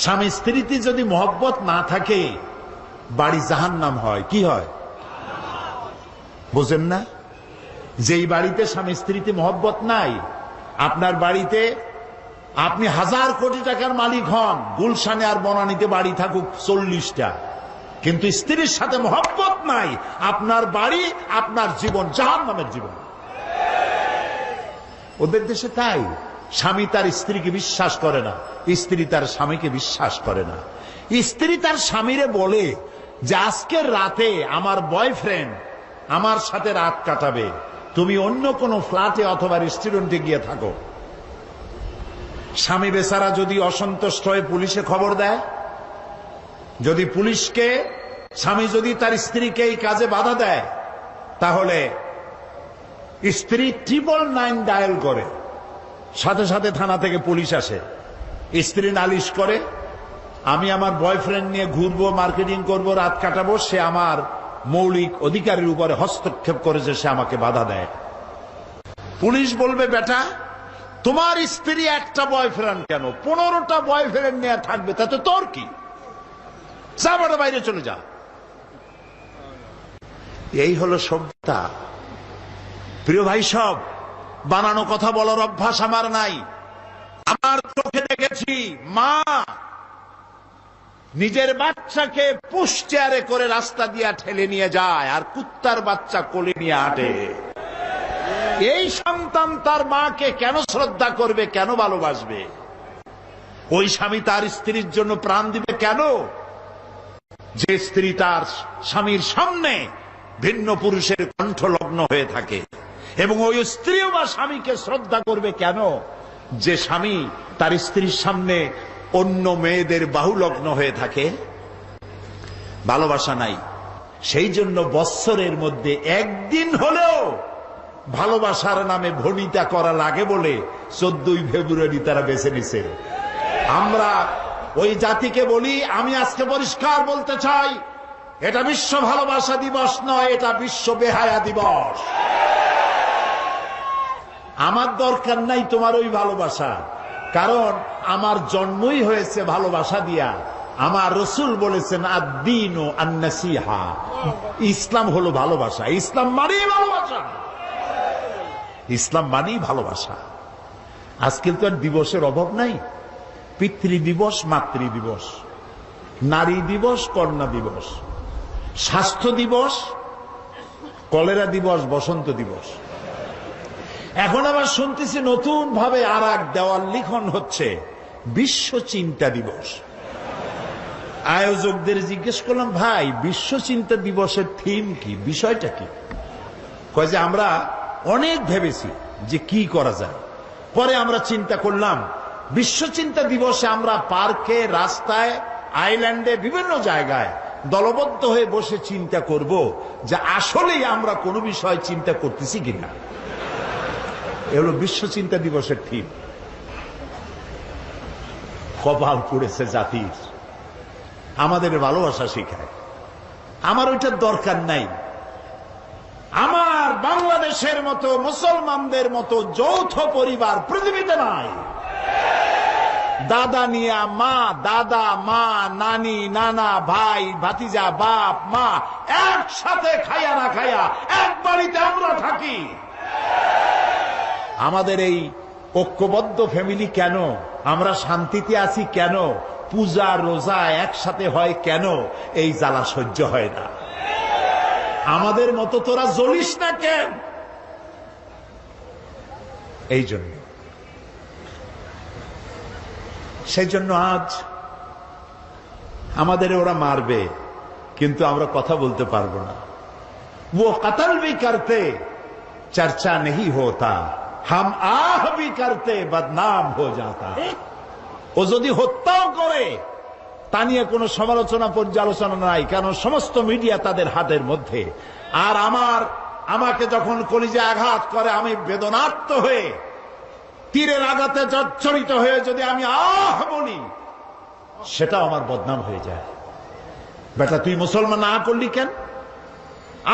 স্বামী স্ত্রীতে যদি মহব্বত না থাকে বাড়ি জাহান্নাম হয়। কি হয় বুঝেন না? যেই বাড়িতে স্বামী স্ত্রীতে মহব্বত নাই, আপনার বাড়িতে আপনি 1000 কোটি টাকার মালিক হন, গুলশানে আর বনানীতে বাড়ি থাকুক 40টা, কিন্তু স্ত্রীর সাথে মহব্বত নাই, আপনার বাড়ি আপনার জীবন জাহান্নামের জীবন। ওদের দেশে তাই, স্বামী তার স্ত্রীকে বিশ্বাস করে না, স্ত্রী তার স্বামীকে বিশ্বাস করে না। স্ত্রী তার স্বামীরে বলে যে আজকের রাতে আমার বয়ফ্রেন্ড আমার সাথে রাত কাটাবে, তুমি অন্য কোনো ফ্ল্যাটে অথবা রেস্টুরেন্টে গিয়ে থাকো। স্বামী বেচারা যদি অসন্তুষ্ট হয়ে পুলিশে খবর দেয়, যদি পুলিশকে স্বামী যদি তার স্ত্রীকে এই কাজে বাধা দেয়, তাহলে স্ত্রী 999 ডায়াল করে, সাথে সাথে থানা থেকে পুলিশ আসে। স্ত্রী নালিশ করে, আমি আমার বয়ফ্রেন্ড নিয়ে ঘুরবো, মার্কেটিং করব, রাত কাটাবো, সে আমার মৌলিক অধিকারের উপরে হস্তক্ষেপ করেছে, সে আমাকে বাধা দেয়। পুলিশ বলবে, বেটা তোমার স্ত্রী একটা বয়ফ্রেন্ড কেন, 15টা বয়ফ্রেন্ড নিয়ে থাকবে, তাতে তোর কি, যা বেটা বাইরে চলে যা। এই হলো সভ্যতা। প্রিয় ভাই, সব বানানো কথা বলার অভ্যাস আমার নাই। আমার চোখে দেখেছি মা নিজের বাচ্চাকে পুশ চেয়ারে করে রাস্তা দিয়ে ঠেলে নিয়ে যায়, আর কুত্তার বাচ্চা কোলে নিয়ে হাঁটে। এই সন্তান তার মাকে কেন শ্রদ্ধা করবে, কেন ভালোবাসবে? ওই স্বামী তার স্ত্রীর জন্য প্রাণ দিবে কেন? যে স্ত্রী তার স্বামীর সামনে ভিন্ন পুরুষের কণ্ঠলগ্ন হয়ে থাকে। এবং ওই স্ত্রীও বা স্বামীকে শ্রদ্ধা করবে কেন? যে স্বামী তার স্ত্রীর সামনে অন্য মেয়েদের বাহুলগ্ন হয়ে থাকে। ভালোবাসা নাই। সেই জন্য বৎসরের মধ্যে একদিন হলেও ভালোবাসার নামে ভনিতা করা লাগে বলে 14ই ফেব্রুয়ারি তারা বেছে নিছে। আমরা ওই জাতিকে বলি, আমি আজকে পরিষ্কার বলতে চাই, এটা বিশ্ব ভালোবাসা দিবস নয়, এটা বিশ্ব বেহায়া দিবস। আমার দরকার নাই তোমার ওই ভালোবাসা, কারণ আমার জন্মই হয়েছে ভালোবাসা দিয়া। আমার রসুল বলেছেন আদ-দীনু আন-নাসিহা, ইসলাম হলো ভালোবাসা। ইসলাম মানেই ভালোবাসা, ইসলাম মানেই ভালোবাসা। আজকে তো আর দিবসের অভাব নাই। পিতৃ দিবস, মাতৃ দিবস, নারী দিবস, কন্যা দিবস, স্বাস্থ্য দিবস, কলেরা দিবস, বসন্ত দিবস। এখন আবার শুনতেছি নতুন ভাবে আর এক দেওয়াল লিখন হচ্ছে, বিশ্ব চিন্তা দিবস। আয়োজকদের জিজ্ঞেস করলাম, ভাই বিশ্ব চিন্তা দিবসের থিম কি, বিষয়টা কি? কয় যে আমরা অনেক ভেবেছি যে কি করা যায়, পরে আমরা চিন্তা করলাম বিশ্ব চিন্তা দিবসে আমরা পার্কে, রাস্তায়, আইল্যান্ডে, বিভিন্ন জায়গায় দলবদ্ধ হয়ে বসে চিন্তা করব যে আসলেই আমরা কোনো বিষয় চিন্তা করতেছি কিনা। এ হলো বিশ্ব চিন্তা দিবসের থিম। কপাল পড়েছে জাতির, আমাদের ভালোবাসা শিখায়। আমার ওইটার দরকার নাই। আমার বাংলাদেশের মতো, মুসলমানদের মতো যৌথ পরিবার পৃথিবীতে নাই। দাদা নিয়া মা, দাদা মা, নানি নানা, ভাই ভাতিজা, বাপ মা একসাথে খাইয়া না খাইয়া এক বাড়িতে আমরা থাকি। আমাদের এই ঐক্যবদ্ধ ফ্যামিলি কেন? আমরা শান্তিতে আছি কেন? পূজা রোজা একসাথে হয় কেন? এই জ্বালা সহ্য হয় না। আমাদের মতো তোরা জ্বলিস না কেন? এই জন্য, সেই জন্য আজ আমাদের ওরা মারবে, কিন্তু আমরা কথা বলতে পারবো না। वो कत्ल भी करते चर्चा नहीं होता, हम आह भी करते बदनाम हो जाता। ও যদি হত্যাও করে তা নিয়ে কোনো সমালোচনা পর্যালোচনা নাই, কারণ সমস্ত মিডিয়া তাদের হাতের মধ্যে। আর আমাকে যখন কলিজা আঘাত করে, আমি বেদনার্ত হয়ে তীরের আঘাতে জর্জরিত হয়ে যদি আমি আহ বলি, সেটাও আমার বদনাম হয়ে যায়। বেটা তুই মুসলমান না করলি কেন?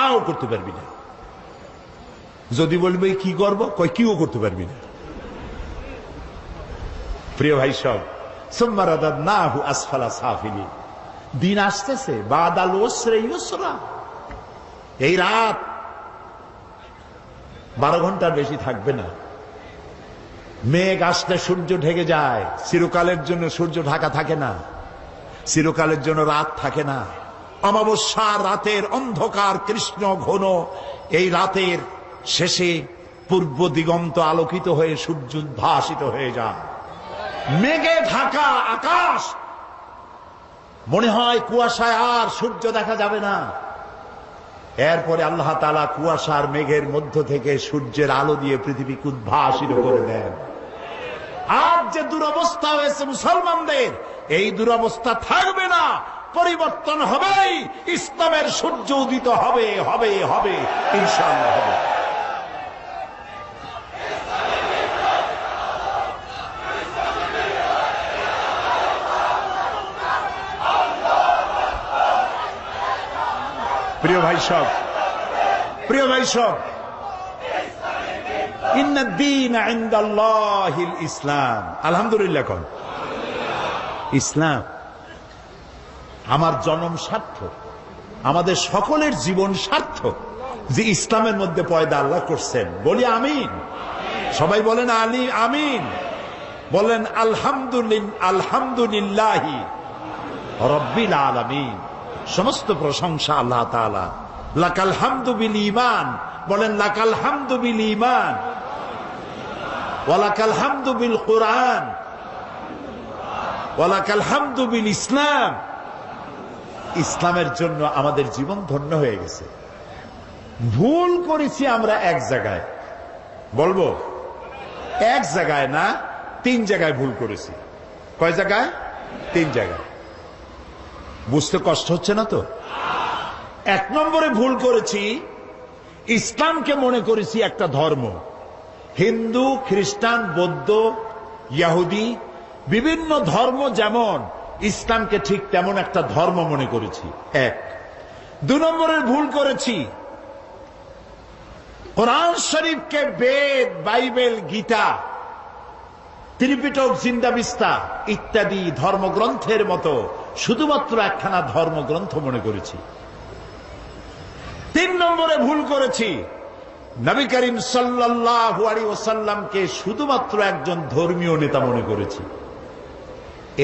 আও করতে পারবি না। যদি বলবে কি করবো, কই কিও করতে পারবি না। প্রিয় ভাই সব, সুম্মা রাদাদনাহু আসফালা সাফিলিন। দিন আসতেছে, বাদাল উসরি ইউসরা। এই রাত 12 ঘন্টার বেশি থাকবে না। মেঘ আসলে সূর্য ঢেকে যায়। চিরকালের জন্য সূর্য ঢাকা থাকে না, চিরকালের জন্য রাত থাকে না। অমাবস্যার রাতের অন্ধকার কৃষ্ণ ঘন এই রাতের শেষে পূর্ব দিগন্ত আলোকিত হয়ে সূর্য উদ্ভাসিত হয়ে যায়। মেঘে ঢাকা আকাশ, মনে হয় কুয়াশায় আর সূর্য দেখা যাবে না। এরপরে আল্লাহ তাআলা কুয়াশার মেঘের মধ্য থেকে সূর্যের আলো দিয়ে পৃথিবীকে উদ্ভাসিত করে দেন। আজ যে দুরবস্থা হয়েছে মুসলমানদের, এই দুরবস্থা থাকবে না, পরিবর্তন হবেই। ইসলামের সূর্য উদিত হবে, হবে, হবে, ইনশাআল্লাহ হবে। প্রিয় ভাই সব, প্রিয় ভাই সব, ইন্নাদ-দীন ইনদাল্লাহিল ইসলাম। আলহামদুলিল্লাহ কোন ইসলাম। আমার জন্ম সার্থক, আমাদের সকলের জীবন সার্থক যে ইসলামের মধ্যে পয়দা আল্লাহ করছেন। বলি আমিন। সবাই বলেন আলী আমিন। বলেন আলহামদুলিল্লাহি রাব্বিল আলামিন। সমস্ত প্রশংসা আল্লাহ তাআলা। লাকাল হামদু বিল ঈমান। বলেন লাকাল হামদু বিল ঈমান ওয়া লাকাল হামদু বিল কুরআন ওয়া লাকাল হামদু বিল ইসলাম। ইসলামের জন্য আমাদের জীবন ধন্য হয়ে গেছে। ভুল করেছি আমরা এক জায়গায়, বলবো এক জায়গায় না, 3 জায়গায় ভুল করেছি। কয় জায়গায়? 3 জায়গায়। বুঝতে কষ্ট হচ্ছে না তো? 1 নম্বরে ভুল করেছি, ইসলামকে মনে করেছি একটা ধর্ম। হিন্দু, খ্রিস্টান, বৌদ্ধ, ইহুদি বিভিন্ন ধর্ম যেমন, ইসলামকে ঠিক তেমন একটা ধর্ম মনে করেছি। 1। 2 নম্বরের ভুল করেছি, কোরআন শরীফকে বেদ, বাইবেল, গীতা, ত্রিপিটক, জিন্দাবিস্তা ইত্যাদি ধর্মগ্রন্থের মতো শুধুমাত্র একখানা ধর্মগ্রন্থ মনে করেছি। 3 নম্বরে ভুল করেছি, নবী করিম সাল্লাল্লাহু আলাইহি ওয়াসাল্লামকে শুধুমাত্র একজন ধর্মীয় নেতা মনে করেছি।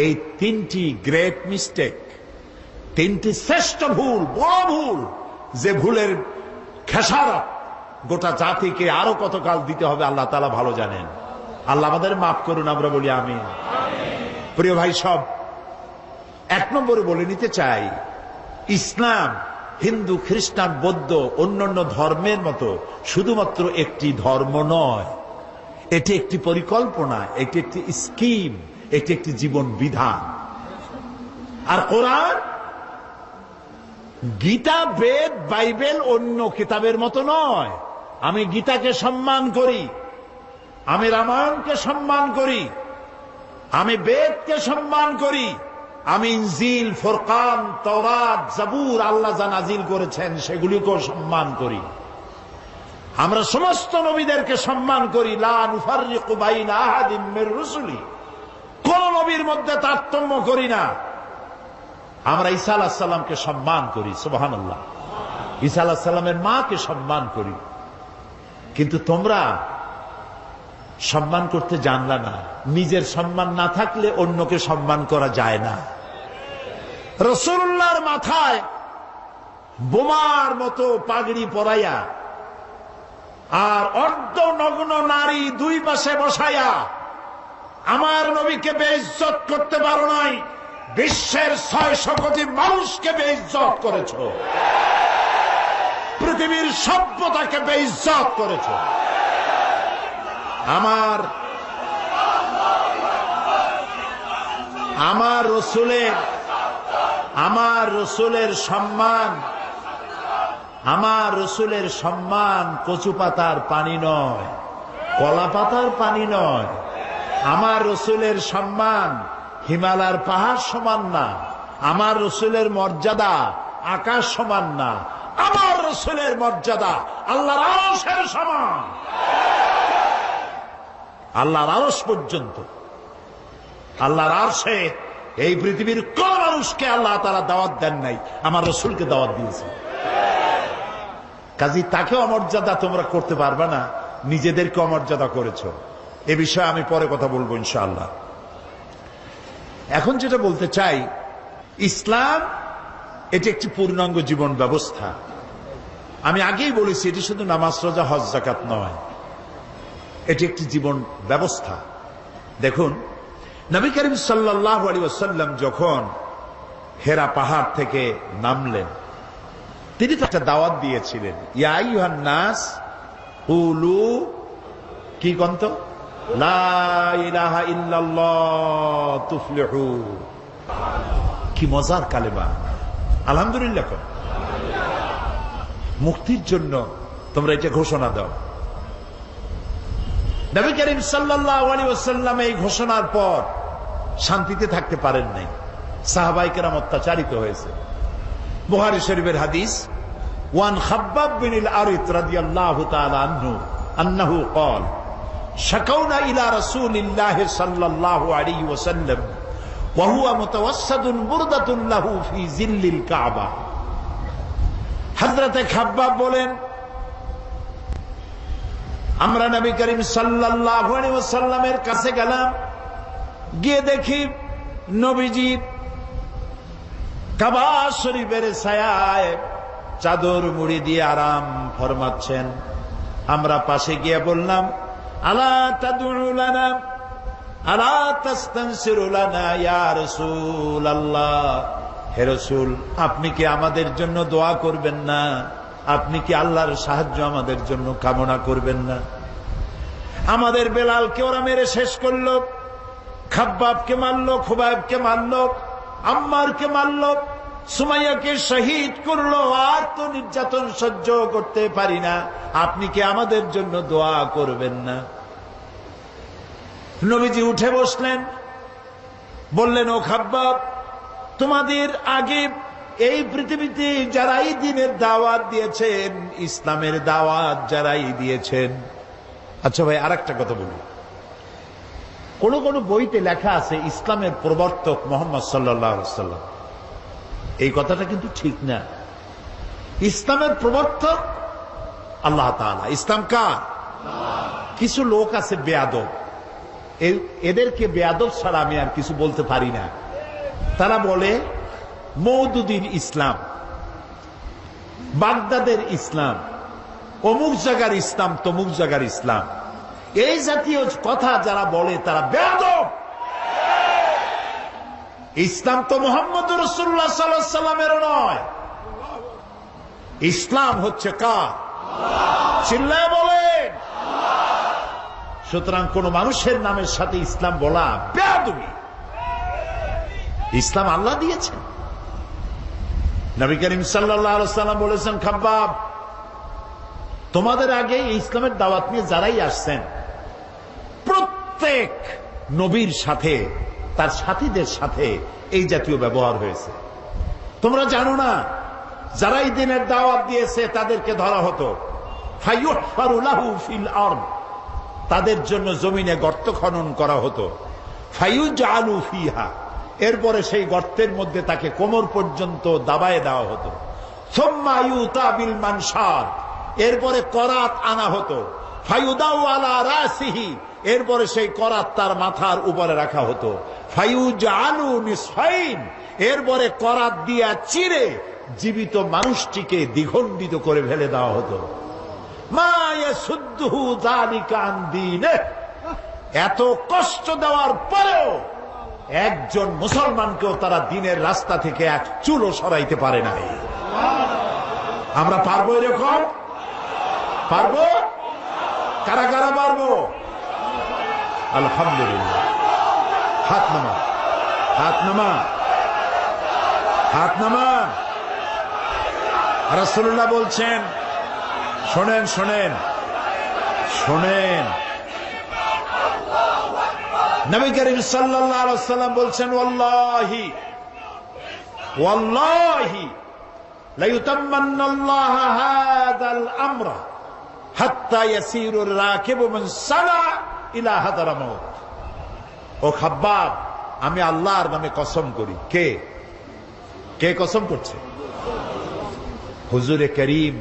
এই 3টি গ্রেট মিস্টেক, 3টি শ্রেষ্ঠ ভুল, বড় ভুল, যে ভুলের খেসারত গোটা জাতিকে আরো কতকাল দিতে হবে আল্লাহ তাআলা ভালো জানেন। আল্লাহ আমাদের মাফ করুন, আমরা বলি আমিন। প্রিয় ভাই সব, 1 নম্বরে বলে নিতে চাই, ইসলাম হিন্দু, খ্রিস্টান, বৌদ্ধ অন্যান্য ধর্মের মতো শুধুমাত্র একটি ধর্ম নয়। এটি একটি পরিকল্পনা, এটি একটি স্কিম, এটি একটি জীবন বিধান। আর কোরআন, গীতা, বেদ, বাইবেল অন্য কিতাবের মতো নয়। আমি গীতাকে সম্মান করি, আমি রামায়ণকে সম্মান করি, আমি বেদকে সম্মান করি, আমি ইনজিল, ফুরকান, তাওরাত, জাবুর আল্লাহ যা নাজিল করেছেন সেগুলিকেও সম্মান করি। আমরা সমস্ত নবীদেরকে সম্মান করি। লা নুফাররিকু বাইনা আহাদিম মির রুসুলি। কোন নবীর মধ্যে তারতম্য করি না। আমরা ঈসা আলাইহিস সালামকে সম্মান করি, সুবহানাল্লাহ। ঈসা আলাইহিস সালামের মাকে সম্মান করি। কিন্তু তোমরা সম্মান করতে জানলা না। নিজের সম্মান না থাকলে অন্যকে সম্মান করা যায় না। রাসূলুল্লাহর মাথায় বোমার মতো পাগড়ি পরাইয়া আর অর্ধ নগ্ন নারী 2 পাশে বসাইয়া আমার নবীকে বেইজ্জত করতে পারো নাই, বিশ্বের 600 কোটি মানুষকে বেইজ্জত করেছ, পৃথিবীর সভ্যতাকে বেইজ্জত করেছ। আমার রসুলের সম্মান কচু পাতার পানি নয়, কলা পাতার পানি নয়। আমার রসুলের সম্মান হিমালয়ের পাহাড় সমান না। আমার রসুলের মর্যাদা আকাশ সমান না। আমার রসুলের মর্যাদা আল্লাহর আরশের সমান, আল্লাহর আরশ পর্যন্ত। আল্লাহর আরশে এই পৃথিবীর কোন মানুষকে আল্লাহ তাআলা দাওয়াত দেন নাই, আমার রাসূলকে দাওয়াত দিয়েছে। কাজী তাকে অমর্যাদা তোমরা করতে পারবে না, নিজেদেরকে অমর্যাদা করেছো। এ বিষয়ে আমি পরে কথা বলবো ইনশাআল্লাহ। এখন যেটা বলতে চাই, ইসলাম এটি একটি পূর্ণাঙ্গ জীবন ব্যবস্থা। আমি আগেই বলেছি এটি শুধু নামাজ রোজা হজ যাকাত নয়, এটি একটি জীবন ব্যবস্থা। দেখুন, নবী করিম সাল্লাল্লাহু আলাইহি ওয়াসাল্লাম যখন হেরা পাহাড় থেকে নামলেন, তিনি তো একটা দাওয়াত দিয়েছিলেন, ইয়া আইয়ুহান নাস কুলু কি কন্ত লা ইলাহা ইল্লাল্লাহ তুফলিহু। কি মজার কালেমা, আলহামদুলিল্লাহ। মুক্তির জন্য তোমরা এটা ঘোষণা দাও। নবী করিম সাল্লাল্লাহু আলাইহি ওয়াসাল্লাম এই ঘোষণার পর শান্তিতে থাকতে পারেন নাই, সাহাবায়ে কেরাম অত্যাচারিত হয়েছে। বুখারী শরীফের হাদিস, ওয়ান খাব্বাব বিন আল-আরিত রাদিয়াল্লাহু তাআলা আনহু আন্নাহু ক্বাল শাকাউনা ইলা রাসূলিল্লাহি সাল্লাল্লাহু আলাইহি ওয়াসাল্লাম ওয়া হুয়া মুতাওয়াসসাদুন বুরদাতুন লাহু ফি জিল্লিল কাবা। হযরতে খাব্বাব বলেন, আমরা নবী করিম সাল্লাল্লাহু আলাইহি ওয়াসাল্লামের কাছে গেলাম, গিয়ে দেখি নবীজি কাবা শরীফের ছায়ায় চাদর মুড়ি দিয়ে আরাম ফরমাচ্ছেন। আমরা পাশে গিয়ে বললাম, আলা তাদউ লানা আলা তাস্তানসিরু লানা ইয়া রাসূলুল্লাহ, হে রাসূল আপনি কি আমাদের জন্য দোয়া করবেন না? আপনি কি আল্লাহর সাহায্য আমাদের জন্য কামনা করবেন না? আমাদের বেলালকে ওরা মেরে শেষ করলো, খাব্বাবকে মারলো, খুবাইবকে মারলো, আম্মারকে মারলো, সুমাইয়াকে শহীদ করলো। আর তো নির্যাতন সহ্য করতে পারি না, আপনি কি আমাদের জন্য দোয়া করবেন না? নবীজি উঠে বসলেন, বললেন, ও খাব্বাব, তোমাদের আগে এই পৃথিবীতে যারাই দ্বীনের দাওয়াত দিয়েছেন, ইসলামের দাওয়াত যারাই দিয়েছেন। আচ্ছা ভাই, আরেকটা কথা বলি, কোন কোন বইতে লেখা আছে ইসলামের প্রবর্তক মুহাম্মদ সাল্লাল্লাহু আলাইহি ওয়াসাল্লাম। এই কথাটা কিন্তু ঠিক না। ইসলামের প্রবর্তক আল্লাহ তাআলা। ইসলাম কার? কিছু লোক আছে বেয়াদব, এদেরকে বেয়াদব ছাড়া আমি আর কিছু বলতে পারি না। তারা বলে মওদুদির ইসলাম, বাগদাদের ইসলাম, অমুক জায়গার ইসলাম, তমুক জায়গার ইসলাম। এই জাতীয় কথা যারা বলে তারা বেয়াদব। ইসলাম তো মুহাম্মদ রাসূলুল্লাহ সাল্লাল্লাহু আলাইহি ওয়াসাল্লামের নয়। ইসলাম হচ্ছে কার? চিল্লায় বলেন। সুতরাং কোন মানুষের নামের সাথে ইসলাম বলা বেয়াদবি। ইসলাম আল্লাহ দিয়েছেন। নবী করিম সাল্লাল্লাহু আলাইহি ওয়াসাল্লাম বলেছেন, খাব্বাব, তোমাদের আগে এই ইসলামের দাওয়াত নিয়ে যারাই আসছেন, প্রত্যেক নবীর সাথে তার সাথীদের সাথে এই জাতীয় ব্যবহার হয়েছে। তোমরা জানো না, যারা এই দিনের দাওয়াত দিয়েছে তাদেরকে ধরা হতো, ফায়ুহফারু লাহু ফিল আরদ, তাদের জন্য জমিনে গর্ত খনন করা হতো, ফায়ুজআলু ফিহা, এরপরে সেই গর্তের মধ্যে তাকে কোমর পর্যন্ত দাবায় দেওয়া হতো, সুম্মা ইউতা বিল মানশার, এরপরে করাত আনা হতো, ফায়ুদাউ আলা রাসিহি, এরপরে সেই করাত তার মাথার উপরে রাখা হতো, ফায়ুজআলু নিসফাইন, এরপরে করাত দিয়া চিরে জীবিত মানুষটিকে দ্বিখণ্ডিত করে ফেলে দেওয়া হতো। মা ইয়াসুদ্দুহু যালিকা আন দীনিহি, এত কষ্ট দেওয়ার পরেও একজন মুসলমানকেও তারা দ্বীনের রাস্তা থেকে এক চুলও সরাইতে পারে নাই। আমরা পারবো এরকম? পারবো? কারা কারা পারবো? আলহামদুলিল্লাহ। হাত নামা, হাত নামা, হাত নামা। রাসূলুল্লাহ বলছেন, শোনেন শোনেন শোনেন, নবী করিম সাল্লাল্লাহু আলাইহি ওয়াসাল্লাম বলছেন, ওয়াল্লাহি ওয়াল্লাহি লা ইউতাম্মান্নাল্লাহু হাযাল আমরা হাত্তা ইয়াসিরুর রাকিবু মিন সানা ইলা হাদারামাউত। ও খাব্বাব, আমি আল্লাহর নামে কসম করি। কে কে কসম করছে? হুজুরে করিম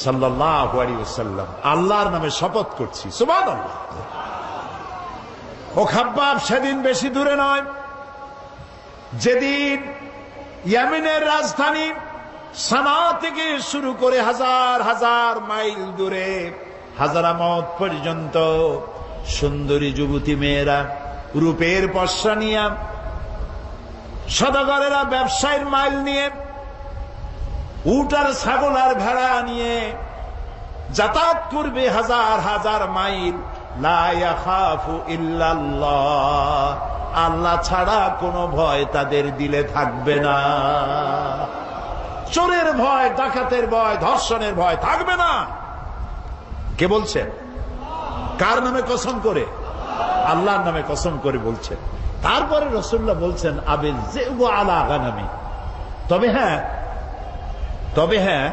সাল্লাল্লাহু আলাইহি ওয়াসাল্লাম আল্লাহর নামে শপথ করছি। সুবহানাল্লাহ। ও খাব্বাব সেদিন বেশি দূরে নয়, যেদিন ইয়েমেনের রাজধানী সানা থেকে শুরু করে হাজার হাজার মাইল দূরে হাজারামত পর্যন্ত সুন্দরী যুবতী মেয়েরা রূপের পশরা নিয়ে, সদাগরেরা ব্যবসায়ের মাইল নিয়ে, উট আর ছাগল আর ভেড়া নিয়ে যাতায়াত করবে হাজার হাজার মাইল। লা ইয়াখাফু ইল্লাল্লাহ, আল্লাহ ছাড়া কোনো ভয় তাদের দিলে থাকবে না। চোরের ভয়, ডাকাতের ভয়, ধর্ষণের ভয় থাকবে না। কে বলছেন? কার নামে কসম করে? আল্লাহর নামে কসম করে বলছেন। তারপরে রাসূলুল্লাহ বলছেন আবিল যিবু আলা গানামি, তবে হ্যাঁ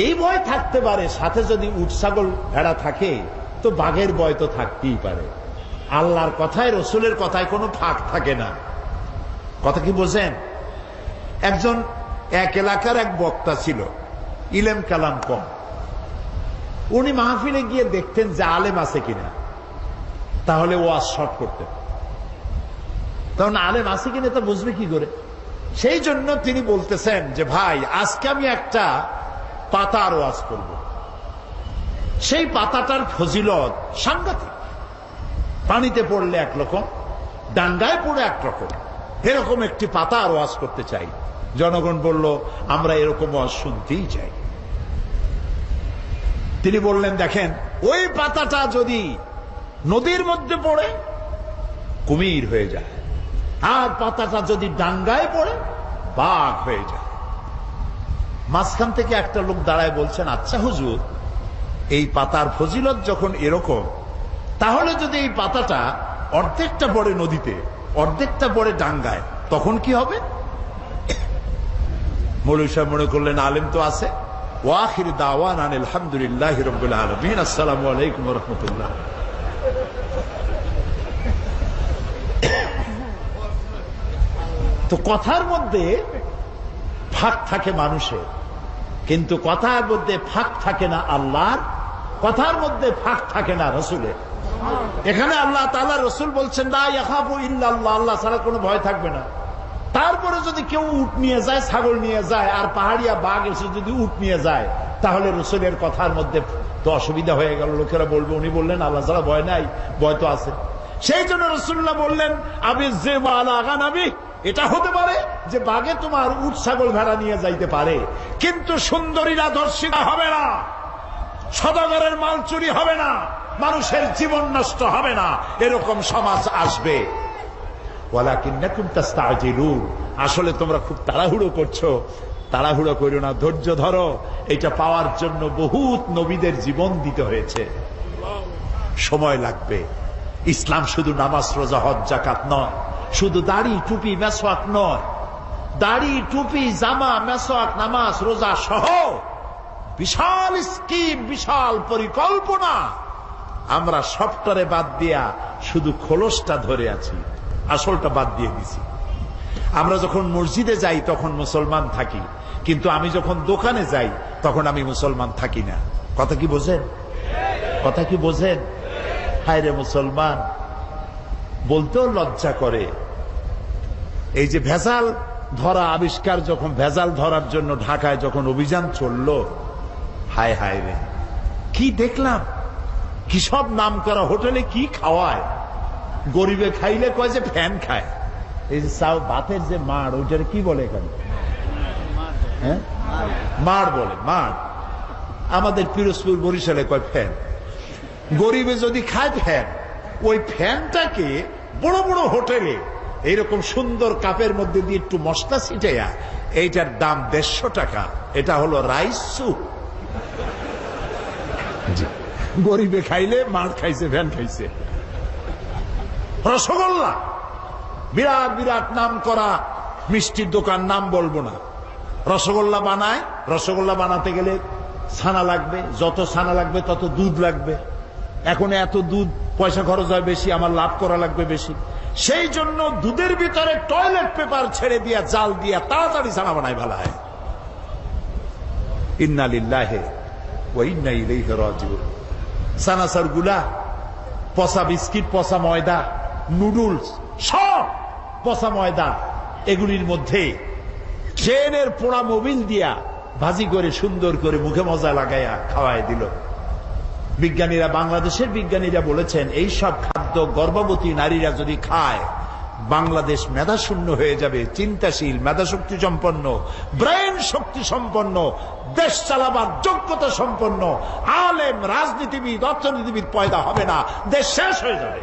এই ভয় থাকতে পারে, সাথে যদি উট ছাগল ভেড়া থাকে তো বাঘের ভয় তো থাকতেই পারে। আল্লাহর কথায়, রসুলের কথায় কোনো ফাঁক থাকে না। কথা কি বোঝেন? একজন এক এলাকার এক বক্তা ছিল, ইলেম কালাম কম। উনি মাহফিলে গিয়ে দেখতেন যে আলেম আছে কিনা, তাহলে ওয়াজ শর্ট করতেন। তখন আলেম আছে কিনা তা বুঝবে কি করে? সেই জন্য তিনি বলতেছেন যে ভাই, আজকে আমি একটা পাতার ওয়াজ করব। সেই পাতাটার ফজিলত সাংঘাতিক। পানিতে পড়লে একরকম, ডাঙ্গায় পড়ে একরকম, এরকম একটি পাতার ওয়াজ করতে চাই। জনগণ বলল আমরা এরকম ওয়াজ শুনতেই চাই। তিনি বললেন দেখেন, ওই পাতাটা যদি নদীর মধ্যে পড়ে কুমির হয়ে যায়, আর পাতাটা যদি ডাঙ্গায় পড়ে বাঘ হয়ে যায়। মাঝখান থেকে একটা লোক দাঁড়ায় বলছেন, আচ্ছা হুজুর, এই পাতার ফজিলত যখন এরকম, তাহলে যদি এই পাতাটা অর্ধেকটা পড়ে নদীতে, অর্ধেকটা পড়ে ডাঙ্গায়, তখন কি হবে? মৌলভী সাহেব মনে করলেন আলেম তো আছে। ওয়াখির দাওয়ান আলহামদুলিল্লাহি রাব্বিল আলামিন, আসসালামু আলাইকুম ওয়া রাহমাতুল্লাহ। তো কথার মধ্যে ফাঁক থাকে মানুষের, কিন্তু কথার মধ্যে ফাঁক থাকে না আল্লাহর, কথার মধ্যে ফাঁক থাকে না রসুলের। এখানে আল্লাহ তাআলা, রসুল বলছেন লা ইয়াখাফু ইল্লাল্লাহ, আল্লাহ ছাড়া কোনো ভয় থাকবে না। তারপরে যদি কেউ উট নিয়ে যায়, ছাগল নিয়ে যায়, আর পাহাড়িয়া বাঘ এসে যদি উট নিয়ে যায়, তাহলে রসুলের কথার মধ্যে তো অসুবিধা হয়ে গেল। লোকেরা বলবে উনি বললেন আল্লাহ ছাড়া ভয় নাই, ভয় তো আছে। সেই জন্য রাসূলুল্লাহ বললেন আবিজ যিবু আলা গানামি, এটা হতে পারে যে বাঘে তোমার উট ছাগল ভেড়া নিয়ে যাইতে পারে, কিন্তু সুন্দরীরা ধর্ষিতা হবে না, সদাগরের মাল চুরি হবে না, মানুষের জীবন নষ্ট হবে না, এরকম সমাজ আসবে। ওয়ালাকিন্নাকুম তাস্তাজিলুন, আসলে তোমরা খুব তাড়াহুড়ো করছো। তাড়াহুড়ো করো না, ধৈর্য ধরো। এটা পাওয়ার জন্য বহুত নবীদের জীবন দিতে হয়েছে, সময় লাগবে। ইসলাম শুধু নামাজ রোজা হজ যাকাত নয়, শুধু দাড়ি টুপি মেসওয়াক নয়, দাড়ি টুপি জামা মেসওয়াক নামাজ রোজা সহ বিশাল স্কিম, বিশাল পরিকল্পনা। আমরা সবটারে বাদ দিয়া শুধু খোলসটা ধরে আছি, আসলটা বাদ দিয়ে দিছি। আমরা যখন মসজিদে যাই তখন মুসলমান থাকি, কিন্তু আমি যখন দোকানে যাই তখন আমি মুসলমান থাকি না। কথা কি বোঝেন? কথা কি বোঝেন? হায় রে মুসলমান, বলতেও লজ্জা করে। এই যে ভেজাল ধরা আবিষ্কার, যখন ভেজাল ধরার জন্য ঢাকায় যখন অভিযান চললো, হায় হায় রে, কি দেখলাম! কি সব নাম করা হোটেলে কি খাওয়ায়! গরিবে খাইলে কয় যে ফ্যান খায়। এই যে ভাতের যে মাড়, ওইটার কি বলে এখানে? হ্যাঁ, মাড় বলে, মাড়। আমাদের পিরোজপুর বরিশালে কয় ফ্যান। গরিবে যদি খায় ফ্যান, ওই ফ্যানটাকে বড় বড় হোটেলে এইরকম সুন্দর কাপের মধ্যে দিয়ে একটু মশলা ছিটাইয়া, এইটার দাম 150 টাকা। এটা হলো রাইস স্যুপ। গরিবে খাইলে মাড় খাইছে, ফ্যান খাইছে। রসগোল্লা, বিরাট বিরাট নাম করা মিষ্টির দোকান, নাম বলবো না। রসগোল্লা বানায়, রসগোল্লা বানাতে গেলে ছানা লাগবে, যত ছানা লাগবে তত দুধ লাগবে। এখন এত দুধ পয়সা খরচ হয় বেশি, আমার লাভ করা লাগবে বেশি। সেই জন্য দুধের ভিতরে টয়লেট পেপার ছেড়ে দিয়া জাল দিয়া তাড়াতাড়ি ছানা বানায় ফেলায়। ইন্না লিল্লাহি ওয়া ইন্না ইলাইহি রাজিউন। সানাসার গুলা, পচা বিস্কিট, পচা ময়দা, নুডলস, সব পচা ময়দা, এগুলির মধ্যে ট্রেনের পোড়া মোবিল দিয়া ভাজি করে সুন্দর করে মুখে মজা লাগাইয়া খাওয়াই দিল। বিজ্ঞানীরা, বাংলাদেশের বিজ্ঞানীরা বলেছেন এই সব খাদ্য গর্ভবতী নারীরা যদি খায় বাংলাদেশ মেধাশূন্য হয়ে যাবে। চিন্তাশীল, মেধাশক্তি সম্পন্ন, ব্রেন শক্তি সম্পন্ন, দেশ চালাবার যোগ্যতা সম্পন্ন আলেম, রাজনীতিবিদ, অর্থনীতিবিদ পয়দা হবে না, দেশ শেষ হয়ে যাবে।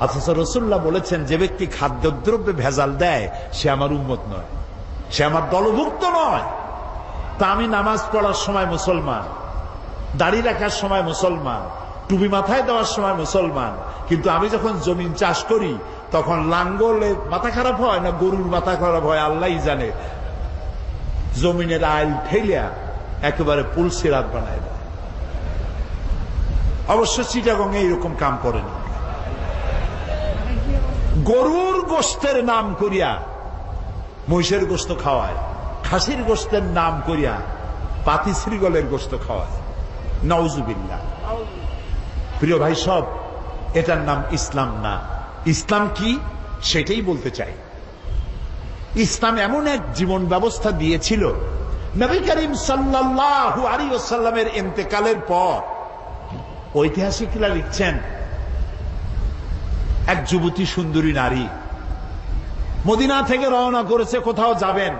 অথচ রাসূলুল্লাহ বলেছেন যে ব্যক্তি খাদ্যদ্রব্যে ভেজাল দেয় সে আমার উম্মত নয়, সে আমার দলভুক্ত নয়। তা আমি নামাজ পড়ার সময় মুসলমান, দাড়ি রাখার সময় মুসলমান, টুপি মাথায় দেওয়ার সময় মুসলমান, কিন্তু আমি যখন জমিন চাষ করি তখন লাঙ্গলে মাথা খারাপ হয় না গরুর মাথা খারাপ হয় আল্লাহই জানে, জমিনের আইল ঠেলিয়া একেবারে পুলসিরাত বানায় দেয়। অবশ্য চিটাগং এইরকম কাম করে না। গরুর গোশতের নাম করিয়া মহিষের গোশত খাওয়ায়, খাসির গোশতের নাম করিয়া পাতি শ্রীগলের গোশত খাওয়ায়। নাউজুবিল্লাহ। প্রিয় ভাই সব, এটার নাম ইসলাম না। ইসলাম কি সেটাই বলতে চাই। ইসলাম এমন এক জীবন ব্যবস্থা দিয়েছিল, নবী করিম সাল্লাল্লাহু আলাইহি ওয়াসাল্লামের ইন্তেকালের পর ঐতিহাসিকরা লিখছেন এক যুবতী সুন্দরী নারী মদিনা থেকে রওনা করেছে, কোথাও যাবেন।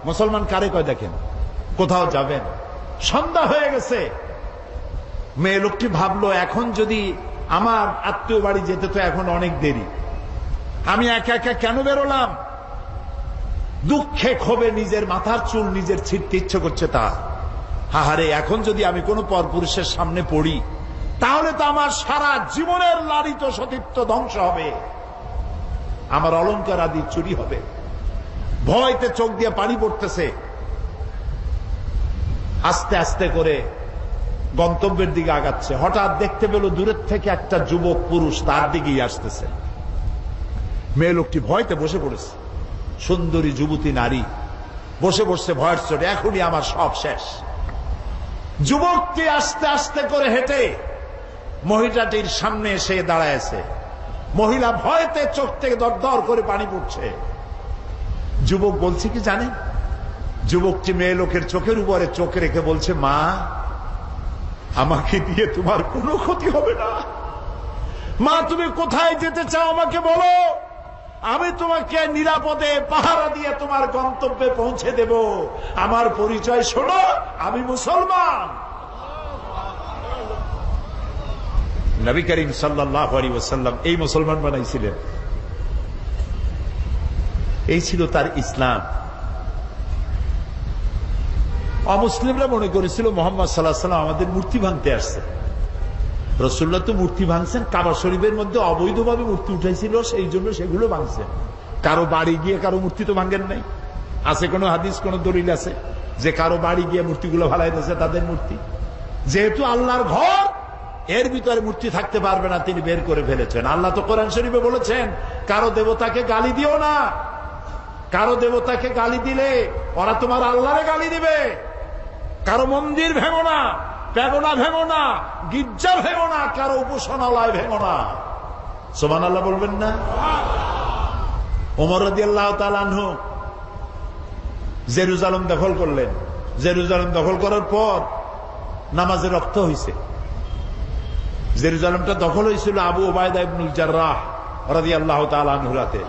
মুসলমান কারে কয় দেখেন, কোথাও যাবেন। সন্ধ্যা হয়ে গেছে। মেয়ে লোকটি ভাবলো এখন যদি আমার আত্মীয় বাড়ি যেতে তো এখন অনেক দেরি, আমি একা একা কেন বেরোলাম। দুঃখে ক্ষোভে নিজের মাথার চুল নিজের ছিঁড়তে ইচ্ছে করছে তার। হাহারে, এখন যদি আমি কোনো পরপুরুষের সামনে পড়ি তাহলে তো আমার সারা জীবনের লালিত সতীত্ব ধ্বংস হবে, আমার অলংকার আদি চুরি হবে। ভয়তে চোখ দিয়ে পানি পড়তেছে। আস্তে আস্তে করে গন্তব্যের দিকে আগাচ্ছে। হঠাৎ দেখতে পেল দূরের থেকে একটা যুবক পুরুষ তার দিকেই আসতেছে। মেয়ে লোকটি ভয়তে বসে পড়েছে। সুন্দরী যুবতী নারী বসে বসে ভয়ের চোটে এখনই আমার সব শেষ। যুবকটি আস্তে আস্তে করে হেঁটে মহিলাটির সামনে এসে দাঁড়ায়ছে। মহিলা ভয়তে চোখ থেকে দরদর করে পানি পড়ছে। যুবক বলছে কি জানেন, যুবকটি মেয়ে লোকের চোখের উপরে চোখ রেখে বলছে, মা, আমাকে দিয়ে তোমার কোনো ক্ষতি হবে না। মা, তুমি কোথায় যেতে চাও আমাকে বলো, আমি তোমাকে নিরাপদে পাহারা দিয়ে তোমার গন্তব্যে পৌঁছে দেব। আমার পরিচয় শোনো, আমি মুসলমান। নবী করিম সাল্লাল্লাহু আলাইহি ওয়াসাল্লাম এই মুসলমান বানাইছিলেন। এই ছিল তার ইসলাম। অমুসলিমরা মনে করেছিল মোহাম্মদ সাল্লাল্লাহু আলাইহি ওয়াসাল্লাম আমাদের মূর্তি ভাঙতে আসছে। রাসূলুল্লাহ তো মূর্তি ভাঙছেন, কাবা শরীফের মধ্যে অবৈধভাবে মূর্তি উঠাইছিল, সেই জন্য সেগুলো ভাঙছেন। কারো বাড়ি গিয়ে কারো মূর্তি তো ভাঙেন নাই। আছে কোন হাদিস, কোন দলিল আছে যে কারো বাড়ি গিয়ে মূর্তিগুলো ফালাইতেছে তাদের মূর্তি? যেহেতু আল্লাহর ঘর, এর ভিতরে মূর্তি থাকতে পারবে না, তিনি বের করে ফেলেছেন। আল্লাহ তো কোরআন শরীফে বলেছেন, কারো দেবতাকে গালি দিও না। কারো দেবতাকে গালি দিলে ওরা তোমার আল্লাহরে গালি দিবে। কারো মন্দির ভেঙো না, ভেঙো না, গির্জা ভেঙো না, কারো উপাসনালয় ভেঙো না। সুবহানাল্লাহ বলবেন না? ওমর রাদিয়াল্লাহু তাআলা আনহু জেরুজালেম দখল করলেন। জেরুজালেম দখল করার পর নামাজে রক্ত হয়েছে। জেরুজালেমটা দখল হয়েছিল আবু উবাইদা ইবনুল জাররাহ রাদিয়াল্লাহু তাআলা আনহু রাতে।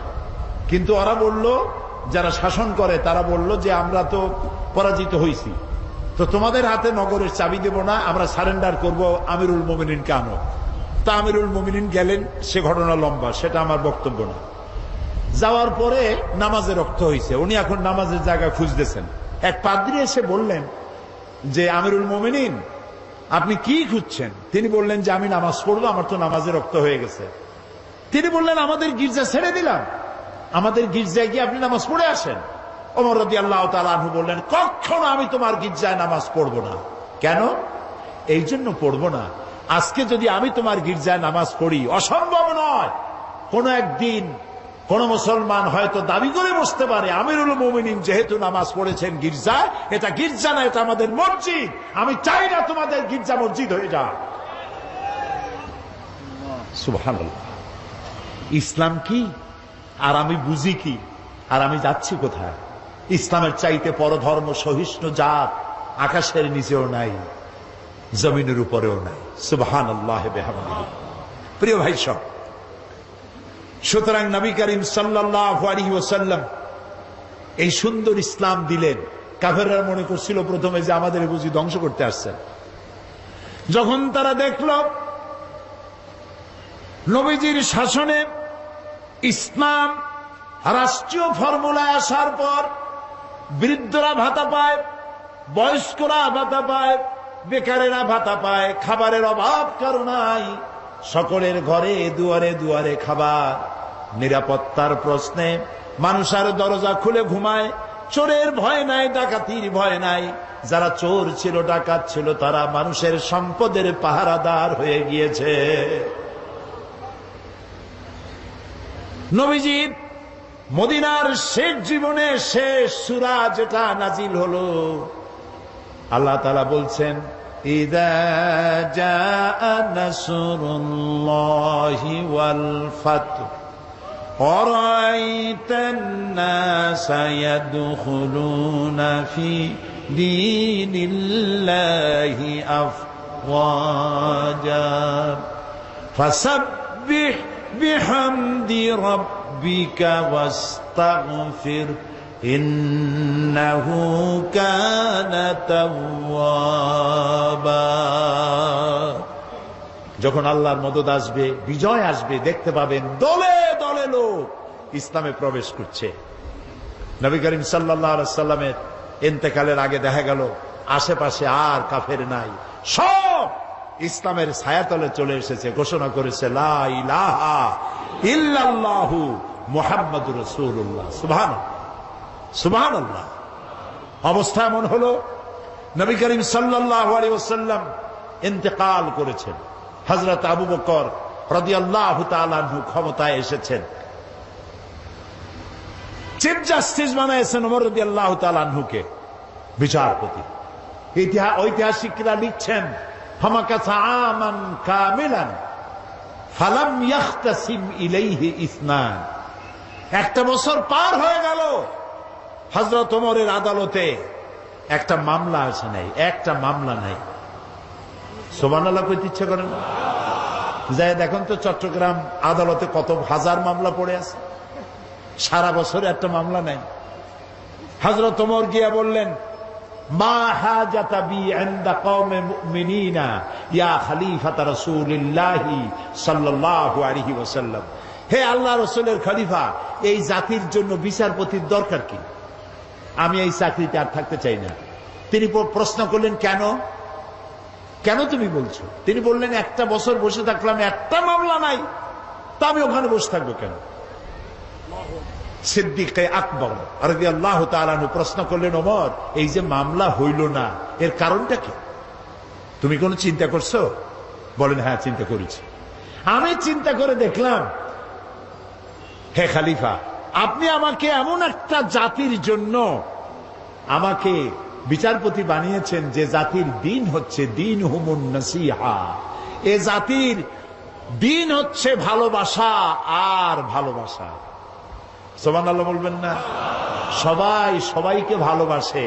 কিন্তু ওরা বলল, যারা শাসন করে তারা বলল যে আমরা তো পরাজিত হয়েছি, তো তোমাদের হাতে নগরের চাবি দেব না, আমরা সারেন্ডার করব আমিরুল মুমিনিন কে আনো। তা আমিরুল মুমিনিন গেলেন, সে ঘটনা লম্বা, সেটা আমার বক্তব্য না। যাওয়ার পরে নামাজে রক্ত হয়েছে। উনি এখন নামাজের জায়গা খুঁজতেছেন। এক পাদ্রী এসে বললেন যে আমিরুল মুমিনিন, আপনি কি খুঁজছেন? তিনি বললেন যে আমি নামাজ পড়বো, আমার তো নামাজে রক্ত হয়ে গেছে। তিনি বললেন আমাদের গির্জা ছেড়ে দিলাম, আমাদের গির্জায় গিয়ে আপনি নামাজ পড়ে আসেন। ওমর রাদিয়াল্লাহু তাআলা আনহু বললেন, কখনো আমি তোমার গির্জায় নামাজ পড়বো না। কেন? এই জন্য পড়বো না, আজকে যদি আমি তোমার গির্জায় নামাজ পড়ি, অসম্ভব নয় কোন একদিন কোন মুসলমান হয়তো দাবি করে বসতে পারে আমিরুল মুমিনিন যেহেতু নামাজ পড়েছেন গির্জায়, এটা গির্জা না, এটা আমাদের মসজিদ, আমি চাই না তোমাদের গির্জা মসজিদ হয়ে যাক। সুবহানাল্লাহ। ইসলাম কি আর আমি বুঝি কি আর আমি যাচ্ছি কোথায়? ইসলামের চাইতে পরধর্ম সহিষ্ণু জাত আকাশের নিচেও নাই, জমিনের উপরেও নাই। সুবহানাল্লাহ বিহামদিহি। প্রিয় ভাই সব, সুতরাং নবী করিম সাল্লাল্লাহু আলাইহি ওয়াসাল্লাম এই সুন্দর ইসলাম দিলেন। কাফেররা মনে করছিল প্রথমে যে আমাদের বুঝি ধ্বংস করতে আসছেন। যখন তারা দেখল নবীজির শাসনে ইসলাম রাষ্ট্রীয় ফর্মুলায় আসার পর বৃদ্ধরা ভাতা পায়, বয়স্করা ভাতা পায়, বেকারেরা ভাতা পায়, খাবারের অভাব কারো নাই, সকলের ঘরে দুয়ারে দুয়ারে খাবার, নিরাপত্তার প্রশ্নে মানুষ আর দরজা খুলে ঘুমায়, চোরের ভয় নাই, ডাকাতির ভয় নাই, যারা চোর ছিল ডাকাত ছিল তারা মানুষের সম্পদের পাহারাদার হয়ে গিয়েছে। নবীজি মদিনার শেষ জীবনে শেষ সূরা যেটা নাজিল হলো, আল্লাহ তাআলা বলছেন ইযা জাআ নাসরুল্লাহি ওয়াল ফাতহু ওয়ারাআইতান নাসা ইয়াদখুলুনা ফি দীনিল্লাহি আফওয়াজা ফাসাব্বিহ বিহামদি রাব্বিকা ওয়াস্তাগফির ইন্নাহু কানা তাওয়াবা। যখন আল্লাহর মদদ আসবে, বিজয় আসবে, দেখতে পাবেন দলে দলে লোক ইসলামে প্রবেশ করছে। নবী করিম সাল্লাল্লাহু আলাইহি ওয়াসাল্লামের ইন্তেকালের আগে দেখা গেল আশেপাশে আর কাফের নাই, সব ইসলামের ছায়াতলে চলে এসেছে, ঘোষণা করেছে লা ইলাহা ইল্লাল্লাহু মুহাম্মাদুর রাসূলুল্লাহ। সুবহানাল্লাহ, সুবহানাল্লাহ। অবস্থা এমন হলো নবী করিম সাল্লাল্লাহু আলাইহি ওয়াসাল্লাম ইন্তেকাল করেছেন, হযরত আবু বকর রাদিয়াল্লাহু তাআলা আনহু ক্ষমতায় এসেছেন, চিফ জাস্টিস বানাইছেন ওমর রাদিয়াল্লাহু তাআলা আনহুকে বিচারপতি। ঐতিহাসিকরা লিখছেন ফামাকাসা আমান কামিলান ফালাম ইয়াখতাসিম ইলাইহি ইসনান। একটা বছর পার হয়ে গেল, হযরত ওমরের আদালতে একটা মামলা আসে নাই, একটা মামলা নাই। সুবহানাল্লাহ কইতে ইচ্ছা করেন? যাই দেখুন তো চট্টগ্রাম আদালতে কত হাজার মামলা পড়ে আছে, সারা বছরে একটা মামলা নাই। হযরত ওমর গিয়া বললেন মা হাজাতা বি ইনদা কওমে মুমিনিনা ইয়া খলিফাতা রাসূলিল্লাহি সাল্লাল্লাহু আলাইহি ওয়াসাল্লাম। হে আল্লাহ রাসূলের খলিফা, এই জাতির জন্য বিচারপতির দরকার কি? আমি এই চাকরিতে আর থাকতে চাই না। তিনি প্রশ্ন করলেন কেন, কেন তুমি বলছো? তিনি বললেন একটা বছর বসে থাকলাম, একটা মামলা নাই, তা আমি ওখানে বসে থাকবো কেন? সিদ্দিকে আকবর রাদিয়াল্লাহু তাআলা আনহু প্রশ্ন করলেন ওমর, এই যে মামলা হইল না এর কারণটা কি? তুমি কোনো চিন্তা করছো? বলেন হ্যাঁ চিন্তা করেছি। আমি চিন্তা করে দেখলাম হে খলিফা, আপনি আমাকে এমন একটা জাতির জন্য আমাকে বিচারপতি বানিয়েছেন যে জাতির দিন হচ্ছে দিন হুমুন নসিহা, এ জাতির দিন হচ্ছে ভালোবাসা আর ভালোবাসা। সুবহানাল্লাহ বলবেন না? সবাই সবাইকে ভালোবাসে,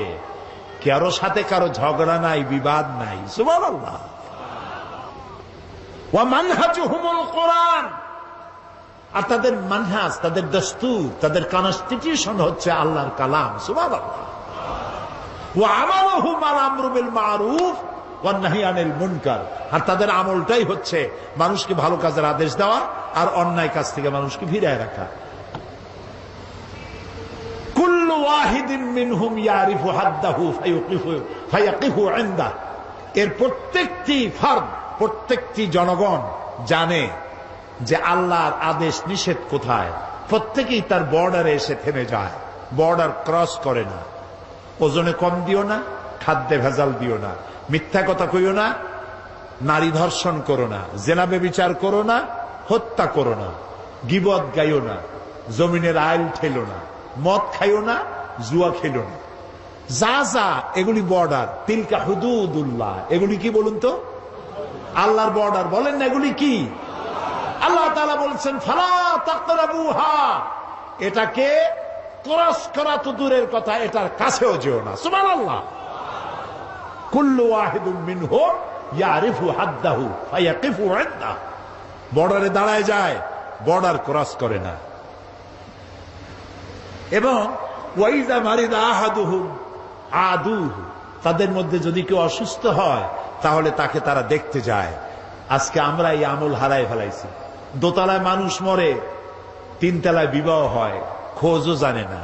কারো সাথে কারো ঝগড়া নাই, বিবাদ নাই। সুবহানাল্লাহ। ওয়া মানহাজুহুমুল কোরআন, আর তাদের মানহাজ, তাদের দস্তুর, তাদের কনস্টিটিউশন হচ্ছে আল্লাহর কালাম। সুবহানাল্লাহ। ওয়া আমালুহুম আল আমরু বিল মারুফ ওয়ান নাহি আনিল মুনকার, আর তাদের আমলটাই হচ্ছে মানুষকে ভালো কাজের আদেশ দেওয়া আর অন্যায় কাজ থেকে মানুষকে ফিরিয়ে রাখা। কুল্লু ওয়াহিদিন মিনহুম ইয়ারিফু হাদ্দাহু ফায়াকিফু ইনদাহু, এর প্রত্যেকটি ফরদ, প্রত্যেকটি জনগণ জানে যে আল্লাহর আদেশ নিষেধ কোথায়। প্রত্যেকেই তার বর্ডারে এসে থেমে যায়, বর্ডার ক্রস করে না। ওজনে কম দিও না, খাদ্যে ভেজাল দিও না, মিথ্যা কথা কইও না, নারী ধর্ষণ করো না, জেনা ব্যভিচার করো না, হত্যা করো না, গীবত গাইও না, জমিনের আইল ঠেলো না, মদ খাইও না, জুয়া খেলো না। যা যা এগুলি বর্ডার, তিলকা হুদুদুল্লাহ, এগুলি কি বলুন তো? আল্লাহর বর্ডার। বলেন না এগুলি কি? আল্লাহ তাআলা বলছেন ফালা তাকরাবুহা, এটাকে ক্রস করা তো দূরের কথা, এটার কাছেও যেও না। সুবহানাল্লাহ। কুল্লু ওয়াহিদুম মিনহুম ইয়ারিফু হাদ্দাহু ফায়াকিফু ইনদা, বর্ডারে দাঁড়ায় যায়, বর্ডার ক্রস করে না। এবং ওয়াইদা মারিদা আহাদুহুম আদুহু, তাদের মধ্যে যদি কেউ অসুস্থ হয় তাহলে তাকে তারা দেখতে যায়। আজকে আমরা এই আমল হারাই ফেলাইছি। দোতলায় মানুষ মরে, তিনতলায় বিবাহ হয়, খোঁজও জানে না,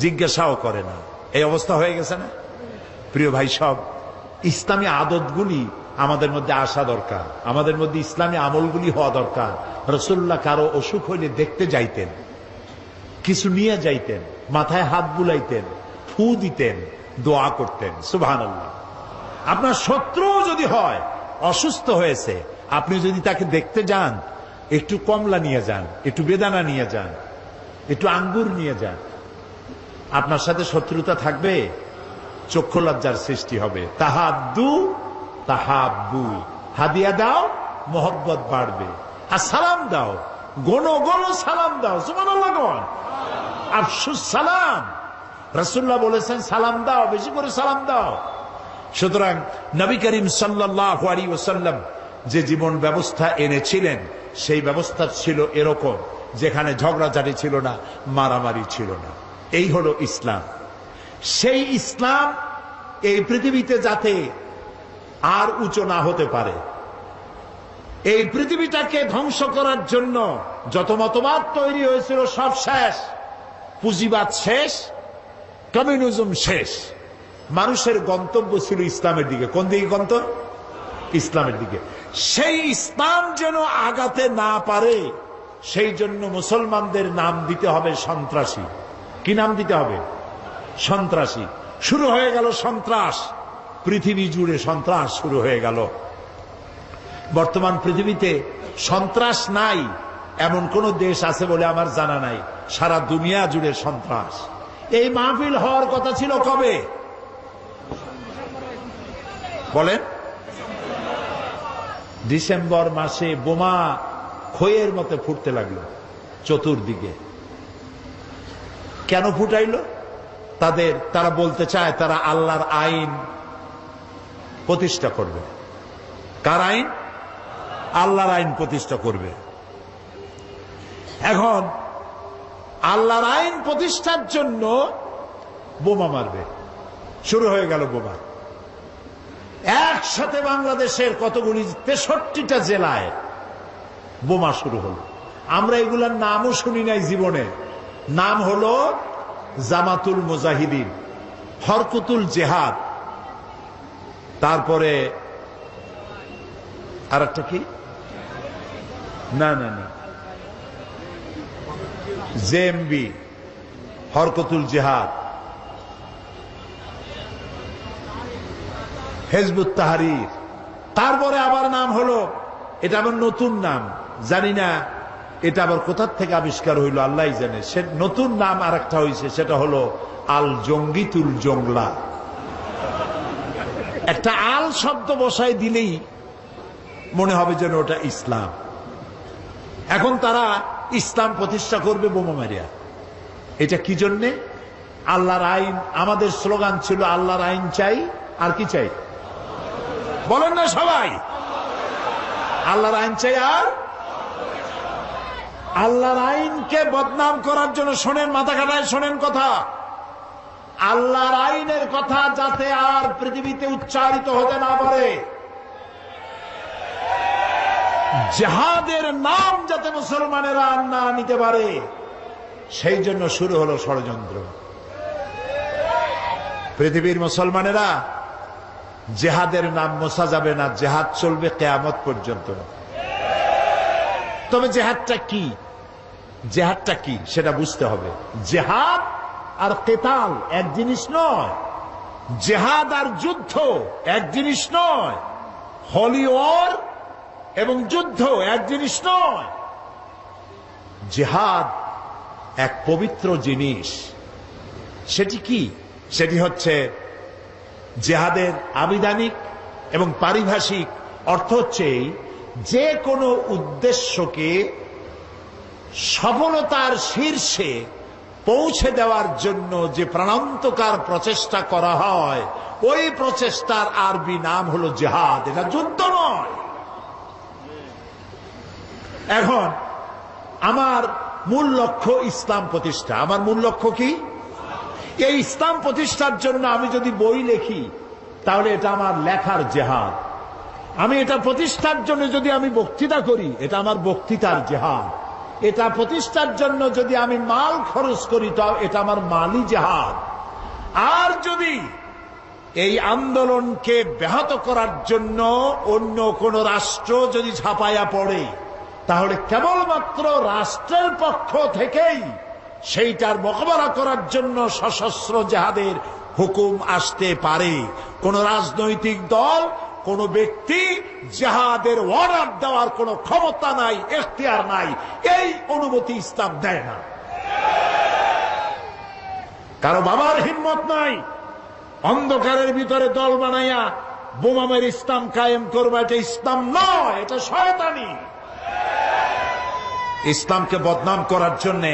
জিজ্ঞাসাও করে না। এই অবস্থা হয়ে গেছে না? প্রিয় ভাই সব, ইসলামী আদতগুলি আমাদের মধ্যে আসা দরকার, আমাদের মধ্যে ইসলামী আমলগুলি হওয়া দরকার। রাসূলুল্লাহ কারো অসুখ হইলে দেখতে যাইতেন, কিছু নিয়ে যাইতেন, মাথায় হাত বুলাইতেন, ফু দিতেন, দোয়া করতেন। সুবহানাল্লাহ। আপনার শত্রু যদি হয়, অসুস্থ হয়েছে, আপনি যদি তাকে দেখতে যান, একটু কমলা নিয়ে যান, একটু বেদানা নিয়ে যান, একটু আঙ্গুর নিয়ে যান। আপনার সাথে শত্রুতা থাকবে, চক্ষু লজ্জার সৃষ্টি হবে। তাহাদ্দু তাহাব্বু, হাদিয়া দাও, মোহব্বত বাড়বে। আর সালাম দাও, গণ গণ সালাম দাও। সুবহানাল্লাহ। আফসুস সালাম, রাসূলুল্লাহ বলেছেন সালাম দাও, বেশি করে সালাম দাও। সুতরাং নবী করিম সাল্লাল্লাহু আলাইহি ওয়াসাল্লাম যে জীবন ব্যবস্থা এনেছিলেন, সেই ব্যবস্থা ছিল এরকম, যেখানে ঝগড়াঝাটি ছিল না, মারামারি ছিল না। এই হলো ইসলাম। সেই ইসলাম এই পৃথিবীতে যাতে আর উঁচু না হতে পারে, এই পৃথিবীটাকে ধ্বংস করার জন্য যত মতবাদ তৈরি হয়েছিল সব শেষ, পুঁজিবাদ শেষ, কমিউনিজম শেষ। মানুষের গন্তব্য ছিল ইসলামের দিকে। কোন দিকে গন্তব্য? ইসলামের দিকে। সেই ইসলাম যেন আগাতে না পারে, সেই জন্য মুসলমানদের নাম দিতে হবে সন্ত্রাসী। কি নাম দিতে হবে? সন্ত্রাসী। শুরু হয়ে গেল সন্ত্রাস, পৃথিবী জুড়ে সন্ত্রাস শুরু হয়ে গেল। বর্তমান পৃথিবীতে সন্ত্রাস নাই এমন কোন দেশ আছে বলে আমার জানা নাই। সারা দুনিয়া জুড়ে সন্ত্রাস। এই মাহফিল হওয়ার কথা ছিল কবে বলেন? ডিসেম্বর মাসে বোমা খইয়ের মতো ফুটতে লাগলো চতুর্দিকে। কেন ফুটাইলো? তারা বলতে চায় তারা আল্লাহর আইন প্রতিষ্ঠা করবে। কার আইন? আল্লাহর আইন প্রতিষ্ঠা করবে। এখন আল্লাহর আইন প্রতিষ্ঠার জন্য বোমা মারবে। শুরু হয়ে গেল বোমা। একসাথে বাংলাদেশের কতগুলি 63টা জেলায় বোমা শুরু হলো। আমরা এগুলার নামও শুনি নাই জীবনে। নাম হলো জামাতুল মুজাহিদিন, হরকতুল জেহাদ, তারপরে আর একটা কি, না না না, জেএমবি, হরকতুল জেহাদ, হিজবুত তাহরীর। তারপরে আবার নাম হলো, এটা আবার নতুন নাম, জানি না এটা আবার কোথার থেকে আবিষ্কার হইল আল্লাহ জানে। সে নতুন নাম আর একটা হয়েছে, সেটা হলো আল জঙ্গিতুল জংলা। একটা আল শব্দ বসায় দিলেই মনে হবে যেন ওটা ইসলাম। এখন তারা ইসলাম প্রতিষ্ঠা করবে বোমা মারিয়া। এটা কি জন্যে? আল্লাহর আইন। আমাদের স্লোগান ছিল আল্লাহর আইন চাই, আর কি চাই বলেন না সবাই? আল্লাহর আইন চাই। আর আল্লাহর আইনকে বদনাম করার জন্য শোনেন, মাথা কাটায় শোনেন কথা, আল্লাহর আইনের কথা যাতে আর পৃথিবীতে উচ্চারিত হতে না পারে, জিহাদের নাম যাতে মুসলমানেরা না নিতে পারে, সেই জন্য শুরু হলো ষড়যন্ত্র। পৃথিবীর মুসলমানেরা জিহাদের নাম মোছা যাবে না, জিহাদ চলবে কিয়ামত পর্যন্ত। তবে জিহাদটা কি, জিহাদটা কি সেটা বুঝতে হবে। জিহাদ আর কিতাল এক জিনিস নয়, জিহাদ আর যুদ্ধ এক জিনিস নয়। হলি ওয়ার এবং যুদ্ধ এক জিনিস নয়। জিহাদ এক পবিত্র জিনিস। সেটি কি? সেটি হচ্ছে জিহাদের আবিধানিক এবং পারিভাষিক অর্থ হচ্ছে যে কোনো উদ্দেশ্যকে সফলতার শীর্ষে পৌঁছে দেওয়ার জন্য যে প্রাণান্তকার প্রচেষ্টা করা হয়, ওই প্রচেষ্টার আরবি নাম হলো জিহাদ। এটা যুদ্ধ নয়। এখন আমার মূল লক্ষ্য ইসলাম প্রতিষ্ঠা। আমার মূল লক্ষ্য কি? এই ইসলাম প্রতিষ্ঠার জন্য আমি যদি বই লিখি, তাহলে এটা আমার লেখার জিহাদ। আমি এটা প্রতিষ্ঠার জন্য যদি আমি বক্তৃতা করি, এটা আমার বক্তৃতার জিহাদ। এটা প্রতিষ্ঠার জন্য যদি আমি মাল খরচ করি, তাও এটা আমার মালি জিহাদ। আর যদি এই আন্দোলনকে ব্যাহত করার জন্য অন্য কোন রাষ্ট্র যদি ঝাঁপাইয়া পড়ে, তাহলে কেবলমাত্র রাষ্ট্রের পক্ষ থেকেই সেইটার মোকাবেলা করার জন্য সশস্ত্র জিহাদের হুকুম আসতে পারে। কোন রাজনৈতিক দল, কোন ব্যক্তি জিহাদের অর্ডার দেওয়ার কোন ক্ষমতা নাই, এখতিয়ার নাই। এই অনুমতি ইসলাম দেয় না। কারো বাবার হিম্মত নাই অন্ধকারের ভিতরে দল বানাইয়া বোমামের ইসলাম কায়েম করবে। এটা ইসলাম নয়, এটা শয়তানি। ইসলামকে বদনাম করার জন্য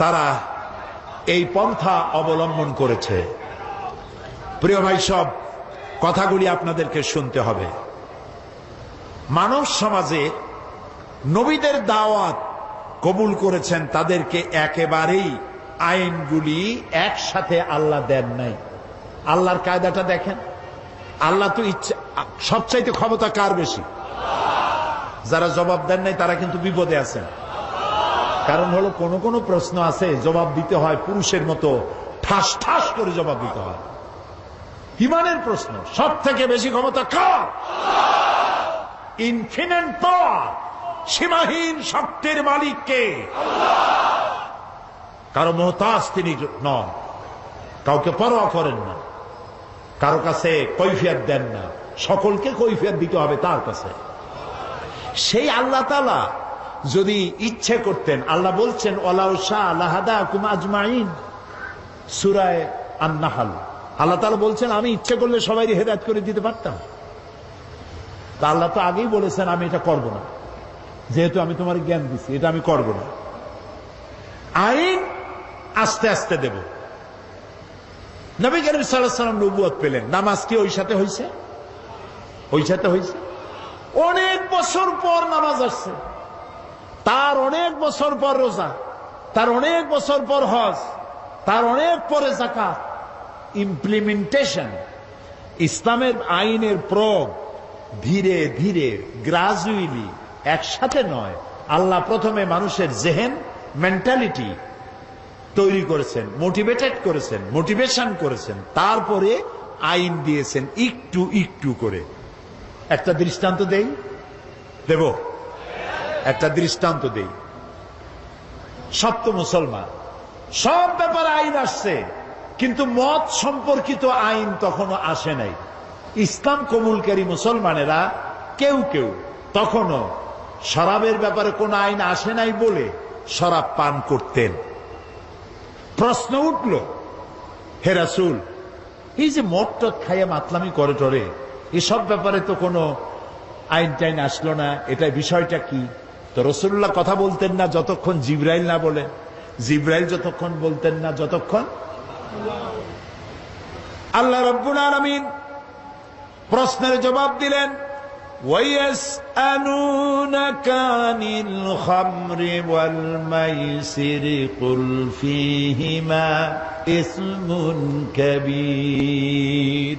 তারা এই পন্থা অবলম্বন করেছে। প্রিয় ভাই, সব কথাগুলি আপনাদেরকে শুনতে হবে। মানব সমাজে নবীদের দাওয়াত কবুল করেছেন, তাদেরকে একেবারেই আইনগুলি একসাথে আল্লাহ দেন নাই। আল্লাহর কায়দাটা দেখেন। আল্লাহ তো ইচ্ছা, সবচাইতে ক্ষমতা কার বেশি? যারা জবাব দেন নাই তারা কিন্তু বিপদে আছেন। কারণ হলো কোন কোন প্রশ্ন আছে জবাব দিতে হয় পুরুষের মতো ঠাস ঠাস করে জবাব দিতে হয়। ইমানের প্রশ্ন সব থেকে বেশি ক্ষমতা কার? ইনফিনিট পাওয়ার, সীমাহীন শক্তির মালিক কে? কারো মোহতাজ তিনি নন, কাউকে পরোয়া করেন না, কারো কাছে কৈফিয়ত দেন না, সকলকে কৈফিয়ত দিতে হবে তার কাছে। সেই আল্লাহ তাআলা যদি ইচ্ছে করতেন, আল্লাহ বলছেন ওয়ালাউ শাআ লাহাদাকুম আজমাইন, সূরা আন-নাহল। আল্লাহ তাআলা বলছেন আমি ইচ্ছে করলে সবাইকে হেদায়েত করে দিতে পারতাম। তা আল্লাহ তো আগেই বলেছেন আমি এটা করব না, যেহেতু আমি তোমার জ্ঞান দিচ্ছি, এটা আমি করব না। আইন আস্তে আস্তে দেব। নবী করিম সাল্লাল্লাহু আলাইহি ওয়াসাল্লাম নবুয়ত পেলেন, নামাজ কি ওই সাথে হয়েছে? ওই সাথে হয়েছে। অনেক বছর পর নামাজ আসছে, তার অনেক বছর পর রোজা, তার অনেক বছর পর হজ, তার অনেক পরে যাকাত। ইমপ্লিমেন্টেশন, ইসলামের আইনের প্রয়োগ ধীরে ধীরে গ্রাজুয়ালি, একসাথে নয়। আল্লাহ প্রথমে মানুষের জেহেন, মেন্টালিটি তৈরি করেছেন, মোটিভেটেড করেছেন, মোটিভেশন করেছেন, তারপরে আইন দিয়েছেন একটু একটু করে। একটা দৃষ্টান্ত দেব, একটা দৃষ্টান্ত দেই। সব তো মুসলমান, সব ব্যাপারে আইন আসছে, কিন্তু মত সম্পর্কিত আইন তখনও আসে নাই। ইসলাম কবুলকারী মুসলমানেরা কেউ কেউ তখনও শরাবের ব্যাপারে কোন আইন আসে নাই বলে শরাব পান করতেন। প্রশ্ন উঠল, হে রাসূল, এই যে মদ টদ খাইয়া মাতলামি করে টরে, এসব ব্যাপারে তো কোনো আইন টাইন আসলো না, এটা বিষয়টা কি? তো রাসূলুল্লাহ কথা বলতেন না যতক্ষণ জিবরাইল না বলে, জিবরাইল যতক্ষণ বলতেন না যতক্ষণ আল্লাহ রাব্বুল আলামিন প্রশ্নের জবাব দিলেন, ওয়ায়াসআলুনাকা আনিল খামরি ওয়াল মাইসিরি কুল ফীহিমা ইসমুন কাবীর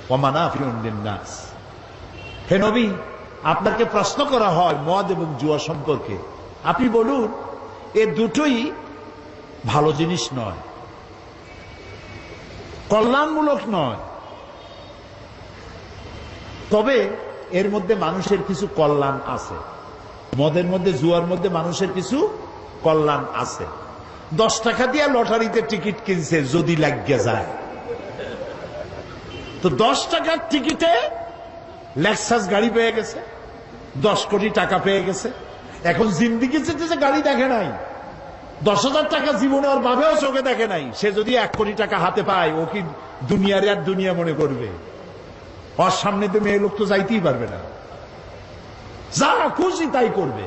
ওয়া মানাফিউন লিন-নাস। হে নবী, আপনাকে প্রশ্ন করা হয় মদ এবং জুয়া সম্পর্কে, আপনি বলুন এ দুটোই ভালো জিনিস নয়, কল্যাণমূলক নয়, তবে এর মধ্যে মানুষের কিছু কল্যাণ আছে। মদের মধ্যে, জুয়ার মধ্যে মানুষের কিছু কল্যাণ আছে। 10 টাকা দিয়ে লটারিতে টিকিট কিনছে, যদি লাগিয়ে যায় তো 10 টাকার টিকিটে লেক্সাস গাড়ি পেয়ে গেছে, 10 কোটি টাকা পেয়ে গেছে, এখন জিন্দিগি যে গাড়ি দেখে নাই, 10,000 টাকা জীবনে ওর বাবেও চোখে দেখে নাই, সে যদি 1 কোটি টাকা হাতে পায় ও কি দুনিয়ার আর দুনিয়া মনে করবে? ওর সামনে তো মেয়ে লোক তো যাইতেই পারবে না, যা খুশি তাই করবে।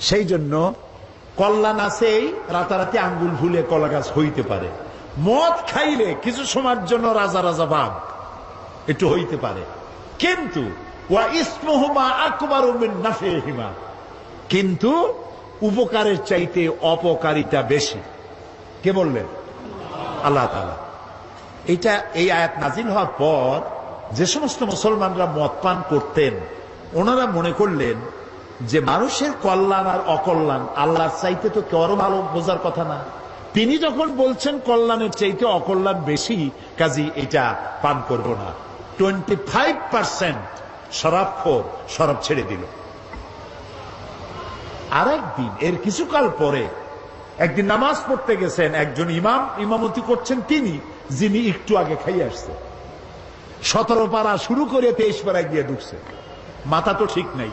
সেই জন্য কল্যাণ আছেই, রাতারাতি আঙ্গুল ভুলে কলা গাছ হইতে পারে। মদ খাইলে কিছু সময়ের জন্য রাজা রাজা ভাব একটু হইতে পারে, কিন্তু ওয়া ইসমুহুমা আকবারু মিন নাফিহিমা, কিন্তু উপকারের চাইতে অপকারিতা বেশি। কে বললেন? আল্লাহ তাআলা। এটা এই আয়াত নাজিল হওয়ার পর যে সমস্ত মুসলমানরা মদ পান করতেন, ওনারা মনে করলেন যে মানুষের কল্যাণ আর অকল্যাণ আল্লাহর চাইতে তো কেউ ভালো বোঝার কথা না। তিনি যখন বলছেন কল্যাণের চাইতে অকল্যাণ বেশি, কাজী এটা পান করব না। 25% শরাবখোর শরাব ছেড়ে দিল। আরেকদিন এর কিছুকাল পরে একদিন নামাজ পড়তে গেছেন একজন ইমাম, ইমামতি করছেন তিনি, যিনি একটু আগে খাইয়ে আসছে। 17 পারা শুরু করে 23 পারা গিয়ে ঢুকছে, মাথা তো ঠিক নাই।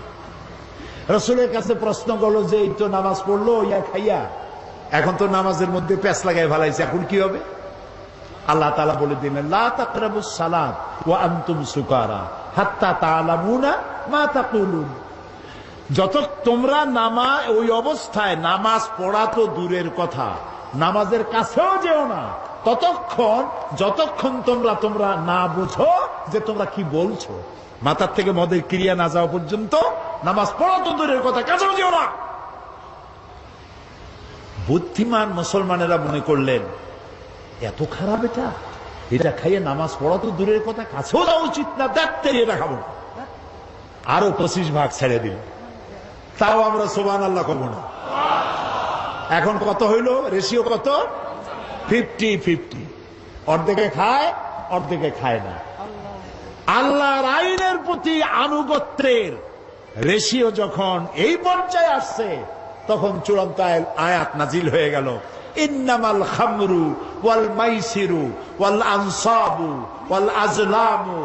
রাসূলের কাছে প্রশ্ন করলো যে এই তো নামাজ পড়লো ইয়া খাইয়া, এখন তো নামাজের মধ্যে প্যাঁচ লাগাই ভালাইছে, এখন কি হবে? আল্লাহ তাআলা বলে দিলেন, লা তাকরাবুস সালাত ওয়া আনতুম সুকারা হাত্তা তা'লামুনা মা তাকুলুন। যত তোমরা ওই অবস্থায় নামাজ পড়া তো দূরের কথা, নামাজের কাছেও যেও না যতক্ষণ তোমরা না বুঝো যে তোমরা কি বলছো। মাথার থেকে মদের ক্রিয়া না যাওয়া পর্যন্ত নামাজ পড়া তো দূরের কথা, কাছেও যেও না। বুদ্ধিমান মুসলমানেরা মনে করলেন এত খারাপ এটা খাইয়ে নামাজ পড়া তো দূরের কথা, কাছেও যাওয়া উচিত না, দেখতে এটা খাবো। আরো 25 ভাগ ছেড়ে দিল, তাও আমরা সুবহানাল্লাহ করবো না। এখন কত হইল? রেশিও কত? 50-50, অর্ধেকে খায় অর্ধেকে খায় না। আল্লাহর আইনের প্রতি আনুগত্যের রেশিও যখন এই পর্যায়ে আসছে, তখন চূড়ান্ত আয়াত নাজিল হয়ে গেল, ইন্নামাল খামরু ওয়াল মাইসিরু ওয়াল আনসাবু ওয়াল আজলামু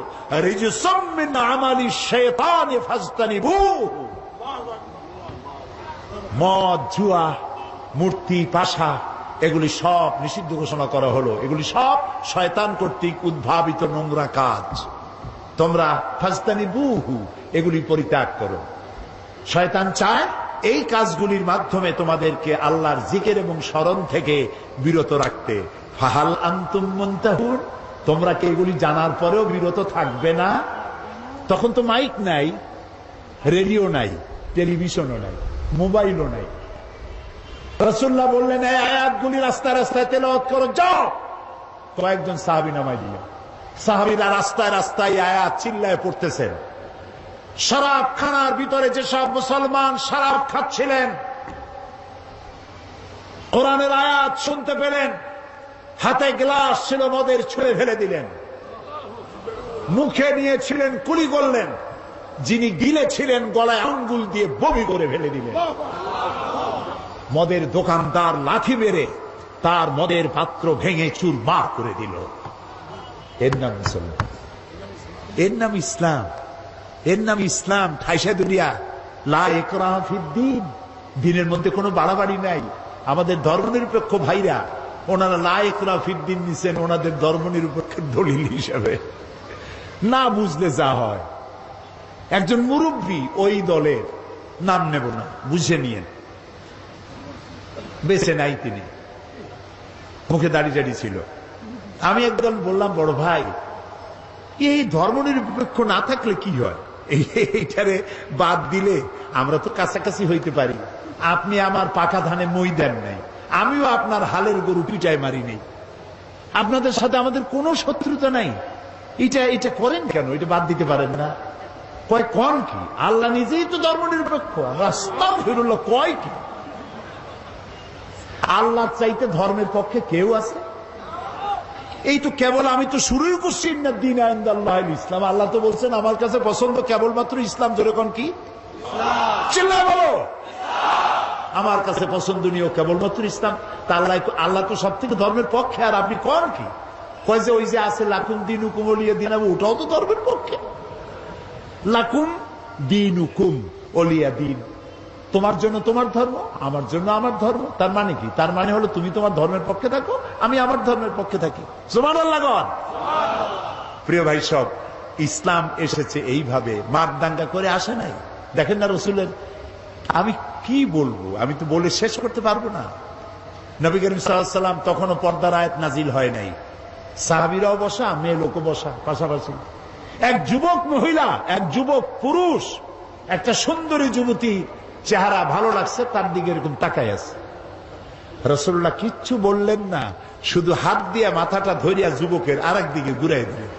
রিজসুম মিন আমালিশ শাইতানি ফাজতানিবুহু। মদ, জুয়া, মূর্তি, পাশা, এগুলি সব নিষিদ্ধ ঘোষণা করা হলো। এগুলি সব শয়তান কর্তৃক উদ্ভাবিত নোংরা কাজ, তোমরা ফাজতানিবুহু এগুলি পরিত্যাগ করো। শয়তান চায় এই কাজগুলির মাধ্যমে তোমাদেরকে আল্লাহর জিকির এবং স্মরণ থেকে বিরত রাখতে। ফাহাল আনতুম মুনতাহুন, তোমরা কি এগুলি জানার পরেও বিরত থাকবে না? তখন তো মাইক নাই, রেডিও নাই, টেলিভিশনও নাই, মোবাইলও নাই। রাসূলুল্লাহ বললেন এই আয়াতগুলি রাস্তায় রাস্তায় তেলাওয়াত করো, যাও। কয়েকজন সাহাবী নামায় দিলেন, সাহাবীরা রাস্তায় রাস্তায় আয়াত চিল্লায় পড়তেছেন। শরাব খানার ভিতরে যেসব মুসলমান শরাব খাচ্ছিলেন, কোরআনের আয়াত শুনতে পেলেন, হাতে গ্লাস ছিল মদের ছুঁড়ে ফেলে দিলেন, মুখে নিয়েছিলেন কুলি করলেন, যিনি গিলেছিলেন গলায় আঙ্গুল দিয়ে বমি করে ফেলে দিলেন। মদের দোকানদার লাঠি মেরে তার মদের পাত্র ভেঙে চুরমার করে দিল। এর নাম মুসলমান, এর নাম ইসলাম, এর নাম ইসলাম। ঠাইসা দুনিয়া লা ইকরাহা ফিদ্দীন, দিনের মধ্যে কোনো বাড়াবাড়ি নাই। আমাদের ধর্মনিরপেক্ষ ভাইরা ওনারা লা ইকরাহা ফিদ্দীন নিছেন ওনাদের ধর্মনিরপেক্ষের দলিল হিসাবে। না বুঝলে যা হয়। একজন মুরব্বী ওই দলের, নাম নেব না, বুঝে নিয়েন, বেঁচে নাই তিনি, মুখে দাড়ি জাড়ি ছিল। আমি একদম বললাম, বড় ভাই এই ধর্মনিরপেক্ষ না থাকলে কি হয়? এইটারে বাদ দিলে আমরা তো কাছাকাছি হইতে পারি। আপনি আমার পাকা ধানে মই দেন নাই, আমিও আপনার হালের গরু পিটায় মারি নেই, আপনাদের সাথে আমাদের কোনো শত্রুতা নাই। এটা করেন কেন? এটা বাদ দিতে পারেন না? কয় কোন কি? আল্লাহ নিজেই তো ধর্মনিরপেক্ষ। আস্তাগফিরুল্লাহ, কয় কি? আল্লাহ চাইতে ধর্মের পক্ষে কেউ আছে? এই তো কেবল আমি তো শুরুই করছি ইন্নাদ-দীন ইনদাল্লাহিল ইসলাম। আল্লাহ তো বলছেন আমার কাছে পছন্দ কেবলমাত্র ইসলাম। জোরে কোন কি? চিল্লায় বলো, আমার কাছে পছন্দনীয় কেবলমাত্র ইসলাম। তা আল্লাহ তো সব থেকে ধর্মের পক্ষে, আর আপনি কোন কি? কয় যে ওই যে আছে লাকুম দীনুকুম ওয়ালিয়া দীন, ওটাও তো ধর্মের পক্ষে। লাকুম দীনুকুম ওলিয়া দিন, তোমার জন্য তোমার ধর্ম, আমার জন্য আমার ধর্ম। তার মানে কি? তার মানে হলো তুমি তোমার ধর্মের পক্ষে থাকো, আমি আমার ধর্মের পক্ষে থাকি। সুবহানাল্লাহ গণ। প্রিয় ভাই সব, ইসলাম এসেছে এইভাবে, মারদাঙ্গা করে আসে নাই। দেখেন না রসুলের, আমি কি বলবো, আমি তো বলে শেষ করতে পারবো না। নবী করিম সাল্লাল্লাহু আলাইহি ওয়াসাল্লাম তখনও পর্দার আয়াত নাজিল হয় নাই, সাহাবীরাও বসা, মেয়ে লোকও বসা পাশাপাশি। এক যুবক মহিলা, এক যুবক পুরুষ, একটা সুন্দরী যুবতী চেহারা ভালো লাগছে, তার দিকে এরকম তাকায় আছে। রাসূলুল্লাহ কিচ্ছু বললেন না, শুধু হাত দিয়ে মাথাটা ধরিয়া যুবকের আরেক দিকে ঘুরাই দিলেন,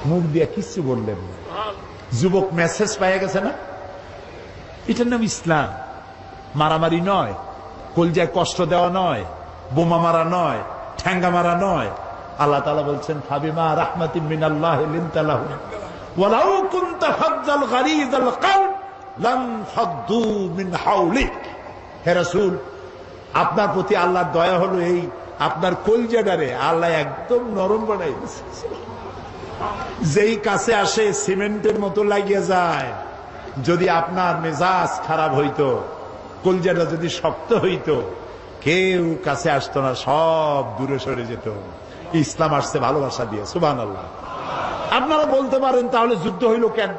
মুখ দিয়ে কিচ্ছু বললেন না। যুবক মেসেজ পাইয়া গেছে না? এটার নাম ইসলাম। মারামারি নয়, কলজায় কষ্ট দেওয়া নয়, বোমা মারা নয়, ঠ্যাঙ্গা মারা নয়। আল্লাহ তাআলা বলছেন, ফাবিমা রাহমাতিন মিনাল্লাহি লিনতা লাহুম ওয়ালাউ কুনতা ফাজ্জাল গালিযাল কলব লান ফাদ্দু মিন হাওলিক। হে রাসূল, আপনার প্রতি আল্লাহর দয়া হলো এই, আপনার কলজাটারে আল্লাহ একদম নরম বানাই দিয়েছে। যেই কাছে আসে সিমেন্টের মতো লাগিয়ে যায়। যদি আপনার মেজাজ খারাপ হইতো, কলজাটা যদি শক্ত হইতো, কেউ কাছে আসতো না, সব দূরে সরে যেত। ইসলাম আসছে ভালোবাসা দিয়ে। সুবহানাল্লাহ। আপনারা বলতে পারেন, তাহলে যুদ্ধ হইল কেন?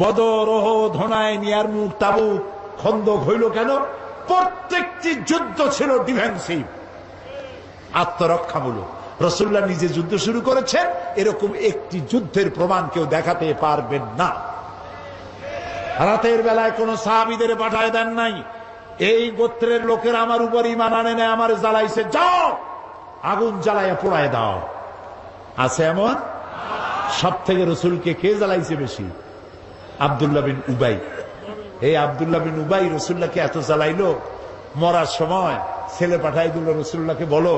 বদর, ওহদ, হুনাইন, ইয়ারমুক, তাবুক, খন্দক হইল কেন? প্রত্যেকটি যুদ্ধ ছিল ডিফেন্সিভ, আত্মরক্ষামূলক। রাসূলুল্লাহ নিজে যুদ্ধ শুরু করেছেন, এরকম একটি যুদ্ধের প্রমাণ কেউ দেখাতে পারবেন না। রাতের বেলায় কোন সাহাবীদের পাঠায় দেন নাই, এই গোত্রের লোকের আমার উপর ঈমান আনে না, আমার জ্বালাইছে, যাও আগুন জ্বালাইয়া পোড়ায় দাও। আছে এমন? সব থেকে রসুলকে কে জ্বালাইছে বেশি? আব্দুল্লাহ বিন উবাই। এই আব্দুল্লাহ বিন উবাই রসুল্লাহকে এত জ্বালাইলো, মরার সময় ছেলে পাঠাই দিল, রসুল্লাহকে বলো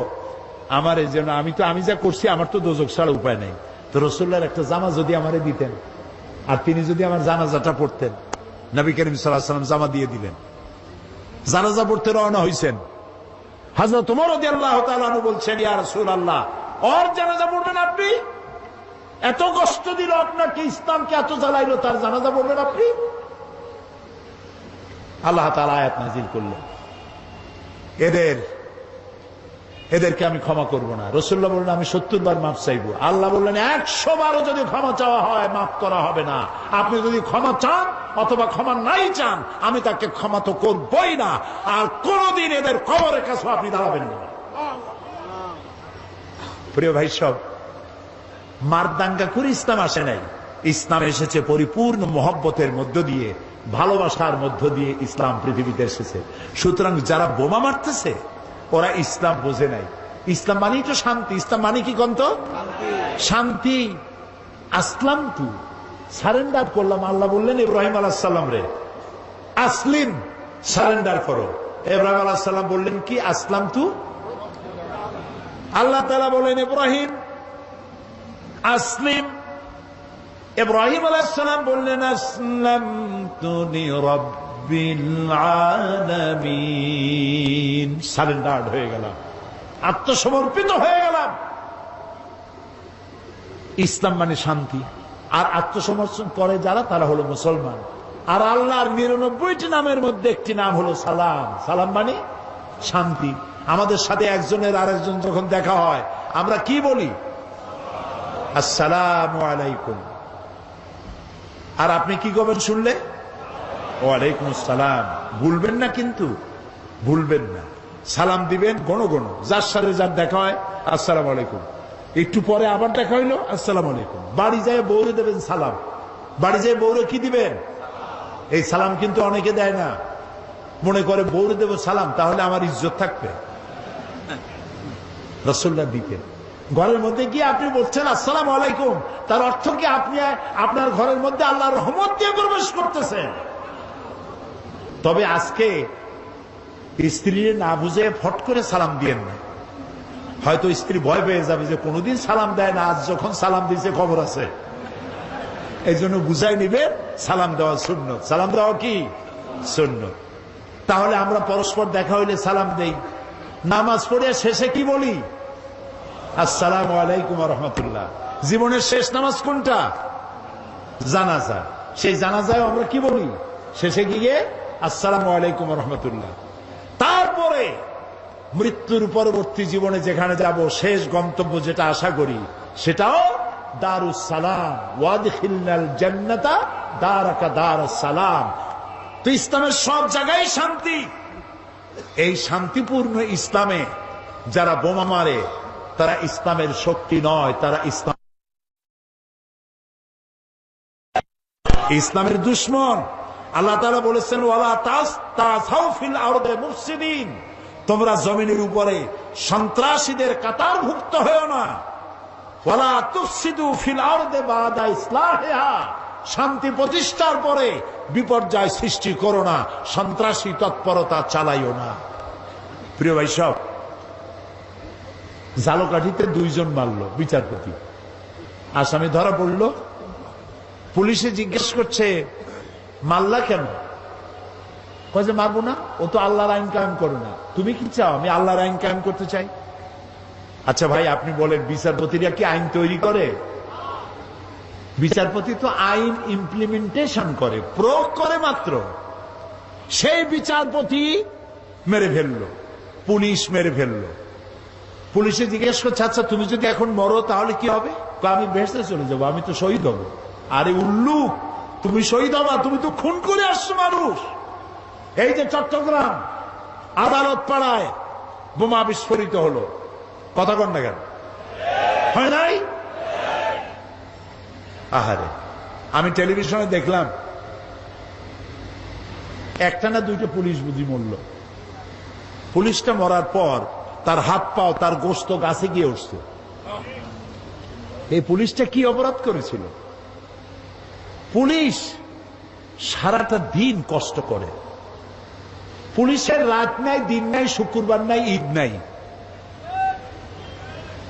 আমার এই জন্য, আমি যা করছি আমার তো দোজক ছাড়া উপায় নেই, তো রসুল্লাহর একটা জামা যদি আমারে দিতেন, আর তিনি যদি আমার জানাজাটা পড়তেন। নবী করিম সাল্লাল্লাহু আলাইহি ওয়াসাল্লাম জামা দিয়ে দিলেন, জানাজা পড়তে রওনা হইছেন। হযরত ওমর রাদিয়াল্লাহু তাআলা আনহু বলছেন, ইয়া রাসূলুল্লাহ, ওর জানাজা পড়বেন আপনি? এত কষ্ট দিল আপনাকে, ইসলামকে এত জ্বালাইলো, তার জানাজা পড়বেন আপনি? আল্লাহ তাআলা আয়াত নাযিল করলেন, এদেরকে আমি ক্ষমা করব না। রাসূলুল্লাহ বললেন, আমি 70 বার মাফ চাইবো। আল্লাহ বললেন, 100 বারও যদি ক্ষমা চাওয়া হয় মাফ করা হবে না। আপনি যদি ক্ষমা চান অথবা ক্ষমা নাই চান, আমি তাকে ক্ষমা তো করবই না, আর কোনদিন এদের কবরের কাছে আপনি দাঁড়াবেন না। প্রিয় ভাই সব, মারদাঙ্গা করে ইসলাম আসে নাই। ইসলাম এসেছে পরিপূর্ণ মহব্বতের মধ্য দিয়ে, ভালোবাসার মধ্য দিয়ে ইসলাম পৃথিবীতে এসেছে। সুতরাং যারা বোমা মারতেছে, ওরা ইসলাম বোঝে নাই। ইসলাম মানেই তো শান্তি। ইসলাম মানে কি কন্ত? শান্তি। আসলাম তু, সারেন্ডার করলাম। আল্লাহ বললেন ইব্রাহিম আলাইহিস সালাম রে, আসলিম, সারেন্ডার করো। ইব্রাহিম আলাইহিস সালাম বললেন কি? আসলাম তু। আল্লাহ তাআলা বলেন ইব্রাহিম আসলিম। ইব্রাহিম আলাইহিস সালাম বললেন আসলামতু লিরাব্বিল আলামিন, সারেন্ডার হয়ে গেলাম, আত্মসমর্পিত হয়ে গেলাম। ইসলাম মানে শান্তি। আর আত্মসমর্পণ করে যারা, তারা হলো মুসলমান। আর আল্লাহর 99টি নামের মধ্যে একটি নাম হলো সালাম। সালাম মানে শান্তি। আমাদের সাথে একজনের আরেকজন যখন দেখা হয়, আমরা কি বলি? আসসালামু আলাইকুম। আর আপনি কি করবেন শুনলে? ওয়ালাইকুম আসসালাম। ভুলবেন না, কিন্তু ভুলবেন না। সালাম দিবেন গণ গণ, যার সাথে যার দেখা হয় আসসালামু আলাইকুম। একটু পরে আবার দেখা হইলো আসসালামু আলাইকুম। বাড়ি যায় বউরে দেবেন সালাম, বাড়ি যায় বউরে কি দিবেন? এই সালাম কিন্তু অনেকে দেয় না, মনে করে বউরে দেব সালাম, তাহলে আমার ইজ্জত থাকবে। রাসূলুল্লাহ দিতেন। ঘরের মধ্যে গিয়ে আপনি বলছেন আসসালামু আলাইকুম, তার অর্থ কি আপনি আপনার ঘরের মধ্যে আল্লাহর রহমত দিয়ে প্রবেশ করতেছেন। তবে আজকে স্ত্রীর না বুঝে ফট করে সালাম দিয়েন না। হয়তো স্ত্রী ভয় পেয়ে যাবে যে কোনোদিন সালাম দেয় না, আজ যখন সালাম দিয়েছে খবর আছে। এই জন্য বুঝাই নিবেন সালাম দেওয়া সুন্নত। সালাম দেওয়া কি সুন্নত। তাহলে আমরা পরস্পর দেখা হইলে সালাম দেই। নামাজ পড়ে শেষে কি বলি? আসসালামু আলাইকুম ওয়া রাহমাতুল্লাহ। জীবনের শেষ নামাজ কোনটা? জানাজা। সেই জানাজায় আমরা কি বলি? শেষে গিয়ে আসসালামু আলাইকুম ওয়া রাহমাতুল্লাহ। তারপরে মৃত্যুর পরবর্তী জীবনে যেখানে যাব, শেষ গন্তব্য যেটা আশা করি, সেটাও দারুস সালাম, ওয়াদখিলনাল জান্নাতা দারাকা দারুস সালাম। তো ইসলামের সব জায়গায় শান্তি। এই শান্তিপূর্ণ ইসলামে যারা বোমা মারে তারা ইসলামের শক্তি নয়, তারা ইসলামের দুশমন। আল্লাহ তাআলা বলেছেন, ওয়ালা তাসতাউ ফিল আরদি মুফসিদিন, তোমরা জমিনের উপরে সন্ত্রাসীদের কাতারভুক্ত হও না। ওয়ালা তুফসিদু ফিল আরদি বাদা ইসলাহিহা, শান্তি প্রতিষ্ঠার পরে বিপর্যয় সৃষ্টি করো না, সন্ত্রাসী তৎপরতা চালাইও না। প্রিয় ভাই সব, ঝালকাঠিতে 2 জন মারল বিচারপতি, আসামি ধরা পড়ল। পুলিশে জিজ্ঞেস করছে, মাল্লা কেন? কয়ে যে মারবো না, ও তো আল্লাহর আইন কায়েম করে না। তুমি কি চাও? আমি আল্লাহর আইন কায়েম করতে চাই। আচ্ছা ভাই, আপনি বলেন, বিচারপতিরা কি আইন তৈরি করে? বিচারপতি তো আইন ইমপ্লিমেন্টেশন করে, প্রয়োগ করে মাত্র। সেই বিচারপতি মেরে ফেললো, পুলিশ মেরে ফেললো। পুলিশে জিজ্ঞেস করছে, আচ্ছা তুমি যদি এখন মরো তাহলে কি হবে? আমি বেহেশতে চলে যাবো, আমি তো শহীদ হব। আরে উল্লুক, তুমি শহীদ হবা? তুমি তো খুন করে আসছো মানুষ। এই যে চট্টগ্রাম আদালত পাড়ায় বোমা বিস্ফোরিত হলো, কথা কন না কেন? হয় নাই? আহারে, আমি টেলিভিশনে দেখলাম, একটা না 2টা পুলিশ বুঝি মরল। পুলিশটা মরার পর তার হাত পাও, তার গোশত গাছে গিয়ে উঠছে। এই পুলিশটা কি অপরাধ করেছিল? পুলিশ সারাটা দিন কষ্ট করে, পুলিশের রাত নাই, দিন নাই, শুক্রবার নাই, ঈদ নাই।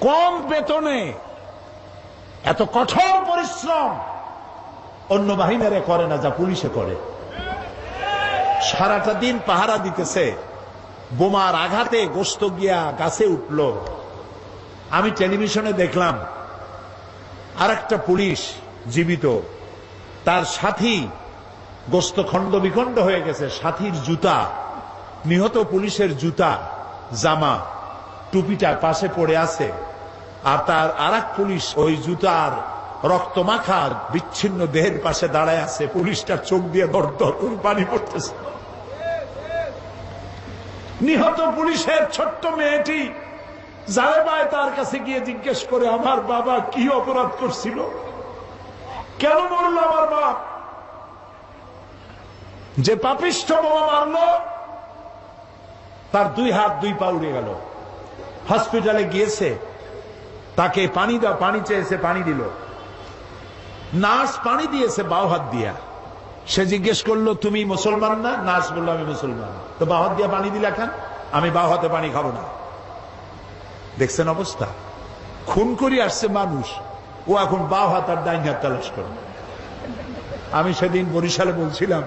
কম বেতনে এত কঠোর পরিশ্রম অন্য বাহিনীরা করে না যা পুলিশে করে। সারাটা দিন পাহারা দিতেছে, বোমার আঘাতে গোশত গিয়া গাছে উঠল। আমি টেলিভিশনে দেখলাম আরেকটা পুলিশ জীবিত, তার সাথী গোশত খণ্ড বিখণ্ড হয়ে গেছে, সাথীর জুতা, নিহত পুলিশের জুতা, জামা, টুপিটা পাশে পড়ে আছে। আর তার আরেক পুলিশ ওই জুতার রক্তমাখার বিচ্ছিন্ন দেহের পাশে দাঁড়ায় আছে। পুলিশটার চোখ দিয়ে দর দর করে পানি পড়তেছে। নিহত পুলিশের ছোট্ট মেয়েটি জালেবায় তার কাছে গিয়ে জিজ্ঞেস করে, আমার বাবা কি অপরাধ করছিল, কেন মরল আমার বাপ? যে পাপিষ্ঠ বোমা মারল তার 2 হাত 2 পা উড়ে গেল। হসপিটালে গিয়েছে, তাকে পানি দাও, পানি চেয়েছে, পানি দিল। নার্স পানি দিয়েছে বাও হাত দিয়া। সে জিজ্ঞেস করলো, তুমি মুসলমান না? নার্স বললো, আমি মুসলমান। তো বাও হাত দিয়া পানি দিলা কেন? আমি বাও হাতে পানি খাবো না। দেখছেন অবস্থা? খুন করে আসছে মানুষ, ও এখন বাও হাত আর ডাইন হাত তালাশ করে। আমি সেদিন বরিশালে বলছিলাম,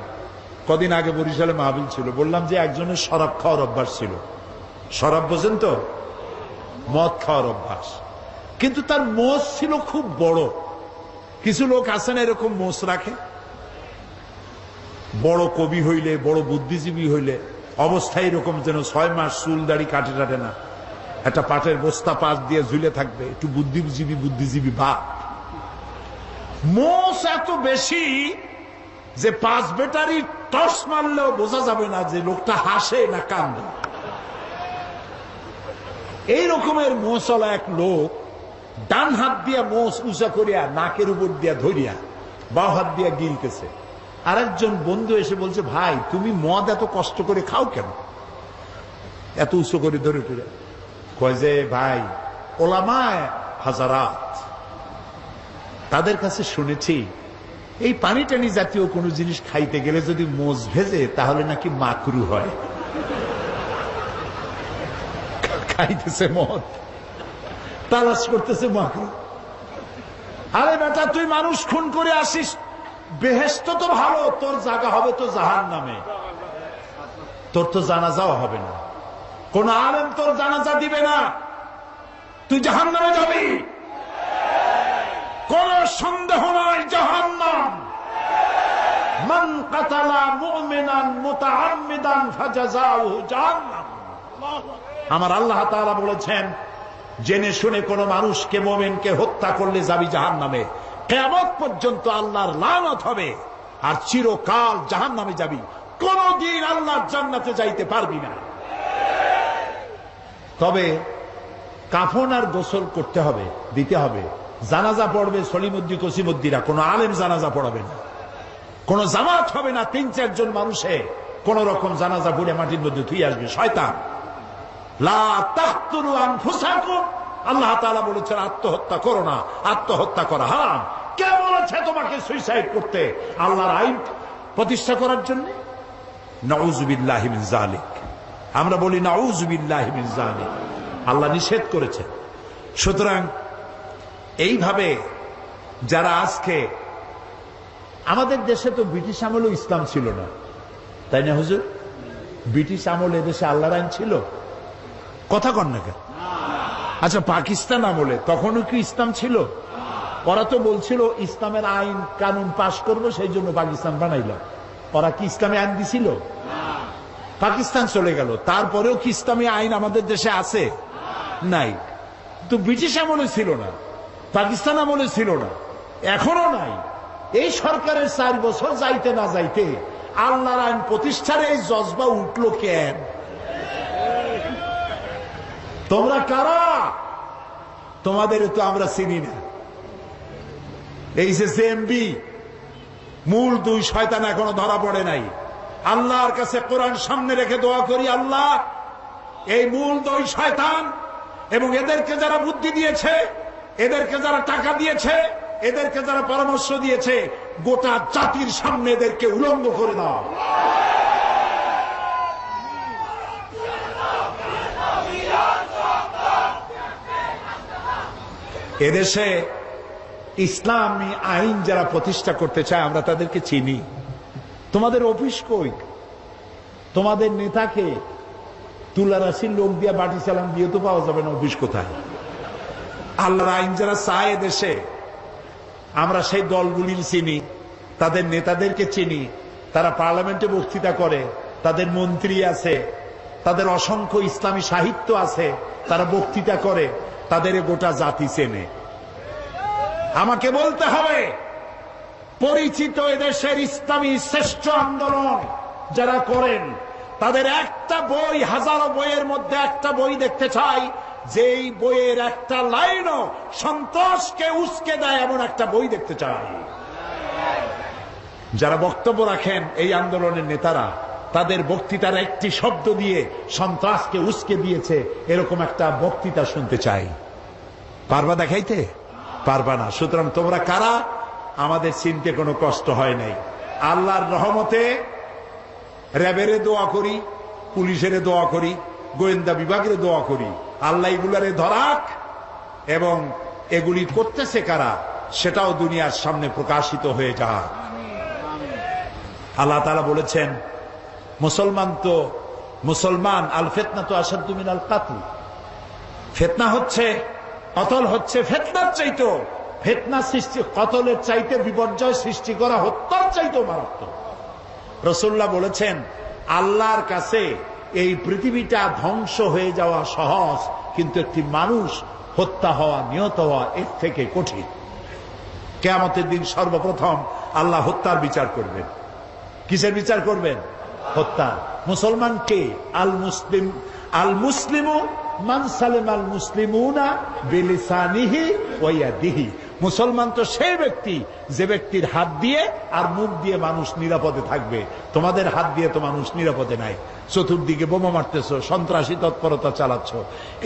কদিন আগে বরিশালে মাহফিল ছিল, বললাম যে একজনের শরাব খাওয়ার অভ্যাস ছিল। শরাব বোঝেন তো? মদ খাওয়ার অভ্যাস। কিন্তু তার মোষ ছিল খুব বড়। কিছু লোক আছেন এরকম মোষ রাখে, বড় কবি হইলে, বড় বুদ্ধিজীবী হইলে অবস্থায় এরকম যেন 6 মাস চুল দাড়ি কাটে টাটে না, একটা পাটের বস্তা পাশ দিয়ে ঝুলে থাকবে, একটু বুদ্ধিজীবী ভাব। মোষ এত বেশি যে 5 ব্যাটারি টস মারলেও বোঝা যাবে না যে লোকটা হাসে না কান্দে। এই রকমের মোষওয়ালা এক লোক ডান হাত দিয়া মোষ উঁচা করিয়া নাকের উপর দিয়া ধরিয়া বাও হাত দিয়া গিলতেছে। আরেকজন বন্ধু এসে বলছে, ভাই তুমি মদ এত কষ্ট করে খাও কেন, এত উঁচু করে ধরে টরে? কয় যে ভাই, ওলামায়ে হাজারাত, তাদের কাছে শুনেছি এই পানি টানি জাতীয় কোন জিনিস খাইতে গেলে যদি মোষ ভেজে তাহলে নাকি মাকরু হয়। খাইতেছে মদ, তালাশ করতেছে মাকরু। আরে বেটা, তুই মানুষ খুন করে আসিস, বেহেশত তো ভালো, তোর জায়গা হবে তো জাহান্নামে। তোর তো জানাজাও হবে না, কোন আলেম তোর জানাজা দিবে না। তুই জাহান্নামে যাবি, কোন সন্দেহ নাই জাহান্নাম। মান কাতালা মুমিনান মুতাআম্মিদান ফাজাযাউহু জাহান্নাম। আমার আল্লাহ তাআলা বলেছেন, জেনে শুনে কোন মানুষকে মুমিনকে হত্যা করলে যাবি জাহান্নামে, কিয়ামত পর্যন্ত আল্লাহর লানত হবে, আর চিরকাল জাহান্নামে যাবি, কোনদিন আল্লাহর জান্নাতে যাইতে পারবি না। তবে কাফন আর গোসল করতে হবে, দিতে হবে। জানাজা পড়বে সলিমুদ্দি কসিমুদ্দিরা, কোন আলেম জানাজা পড়াবে না, কোন জামাত হবে না। ৩-৪ জন মানুষে কোন রকম জানাজা পড়ে মাটির মধ্যে ধুয়ে আসবে, শয়তান। লা তাকতুলু আনফুসাকুম, আল্লাহ তাআলা বলেছেন আত্মহত্যা করো না, আত্মহত্যা করা হারাম। কে বলেছে তোমাকে সুইসাইড করতে? আল্লাহর আইন প্রতিষ্ঠা করার জন্য। নাউযু বিল্লাহি মিন যালিক, আমরা বলি নাউযু বিল্লাহি মিন যালিক, আল্লাহ নিষেধ করেছেন। সুতরাং এইভাবে যারা আজকে, আমাদের দেশে তো ব্রিটিশ আমলেও ইসলাম ছিল না, তাই না হুজুর? ব্রিটিশ আমলে দেশে আল্লাহর আইন ছিল? কথা কন না কেন? আচ্ছা, পাকিস্তান আমলে তখনও কি ইসলাম ছিল? ওরা তো বলছিল ইসলামের আইন কানুন পাশ করবো, সেই জন্য পাকিস্তান বানাইল। ওরা কি ইসলামী আইন দিছিল? পাকিস্তান চলে গেল, তারপরেও কি ইসলামী আইন আমাদের দেশে আছে? নাই। তো ব্রিটিশ আমলে ছিল না, পাকিস্তান আমলে ছিল না, এখনো নাই। এই সরকারের 4 বছর যাইতে না যাইতে আল্লাহর আইন প্রতিষ্ঠার এই জজবা উঠলো কেন? তোমরা কারা? তোমাদের তো আমরা চিনি না। এই যে জেএমবি, মূল 2 শয়তান এখনো ধরা পড়ে নাই। আল্লাহর কাছে কোরআন সামনে রেখে দোয়া করি, আল্লাহ এই মূল 2 শয়তান এবং এদেরকে যারা বুদ্ধি দিয়েছে, এদেরকে যারা টাকা দিয়েছে, এদেরকে যারা পরামর্শ দিয়েছে, গোটা জাতির সামনে এদেরকে উলঙ্গ করে দাও। এদেশে ইসলামী আইন যারা প্রতিষ্ঠা করতে চায়, আমরা তাদেরকে চিনি। তোমাদের অফিস কই? তোমাদের নেতাকে তুলা রাশির লোক দিয়ে বাটি চালান দিয়ে তো পাওয়া যাবে না, অফিস কোথায়? আল্লাহর আইন যারা চায় দেশে, আমরা সেই দলগুলির চিনি, তাদের নেতাদেরকে চিনি। তারা পার্লামেন্টে বক্তৃতা করে, তাদের মন্ত্রী আছে, তাদের অসংখ্য ইসলামী সাহিত্য আছে, তারা বক্তৃতা করে, তাদের গোটা জাতি চেনে। আমাকে বলতে হবে, পরিচিত এদেশের ইসলামী শ্রেষ্ঠ আন্দোলন যারা করেন, তাদের একটা বই, হাজারো বইয়ের মধ্যে একটা বই দেখতে চাই, যেই বইয়ের একটা লাইনও সন্ত্রাসকে উস্কে দেয় এমন একটা বই দেখতে চাই। যারা বক্তব্য রাখেন এই আন্দোলনের নেতারা, তাদের বক্তৃতার একটি শব্দ দিয়ে সন্ত্রাসকে উস্কে দিয়েছে এরকম একটা বক্তৃতা শুনতে চাই। পারবা দেখাইতে? পারবা না। সুতরাং তোমরা কারা? আমাদের চিনতে কোনো কষ্ট হয় নাই। আল্লাহর রহমতে র্যাবের দোয়া করি, পুলিশের দোয়া করি, গোয়েন্দা বিভাগের দোয়া করি, আল্লাহ এগুলারে ধরাক, এবং এগুলি করতেছে কারা সেটাও দুনিয়ার সামনে প্রকাশিত হয়ে যাক। আল্লাহ তাআলা বলেছেন, মুসলমান আল ফিতনা তো আসাদ্দু মিনাল কাতল, ফিতনা হচ্ছে, কতল হচ্ছে ফিতনার চাইতে, ফিতনা সৃষ্টি, কতলের চাইতে বিপর্যয় সৃষ্টি করা হত্যার চাইতে মারাত্মক। রাসূলুল্লাহ বলেছেন, আল্লাহর কাছে এই পৃথিবীটা ধ্বংস হয়ে যাওয়া সহজ, কিন্তু একটি মানুষ হত্যা হওয়া, নিহত হওয়া এর থেকে কঠিন। কিয়ামতের দিন সর্বপ্রথম আল্লাহ হত্যার বিচার করবেন। কিসের বিচার করবেন? হত্যা। মুসলমান কে? আল মুসলিমু মান সালামাল মুসলিমুনা বিলিসানিহি ওয়া ইয়াদিহি। মুসলমান তো সেই ব্যক্তি যে ব্যক্তির হাত দিয়ে আর মুখ দিয়ে মানুষ নিরাপদে থাকবে। তোমাদের হাত দিয়ে তো মানুষ নিরাপদে নাই, চতুর্দিকে বোমা মারতেছ, সন্ত্রাসী তৎপরতা চালাচ্ছ।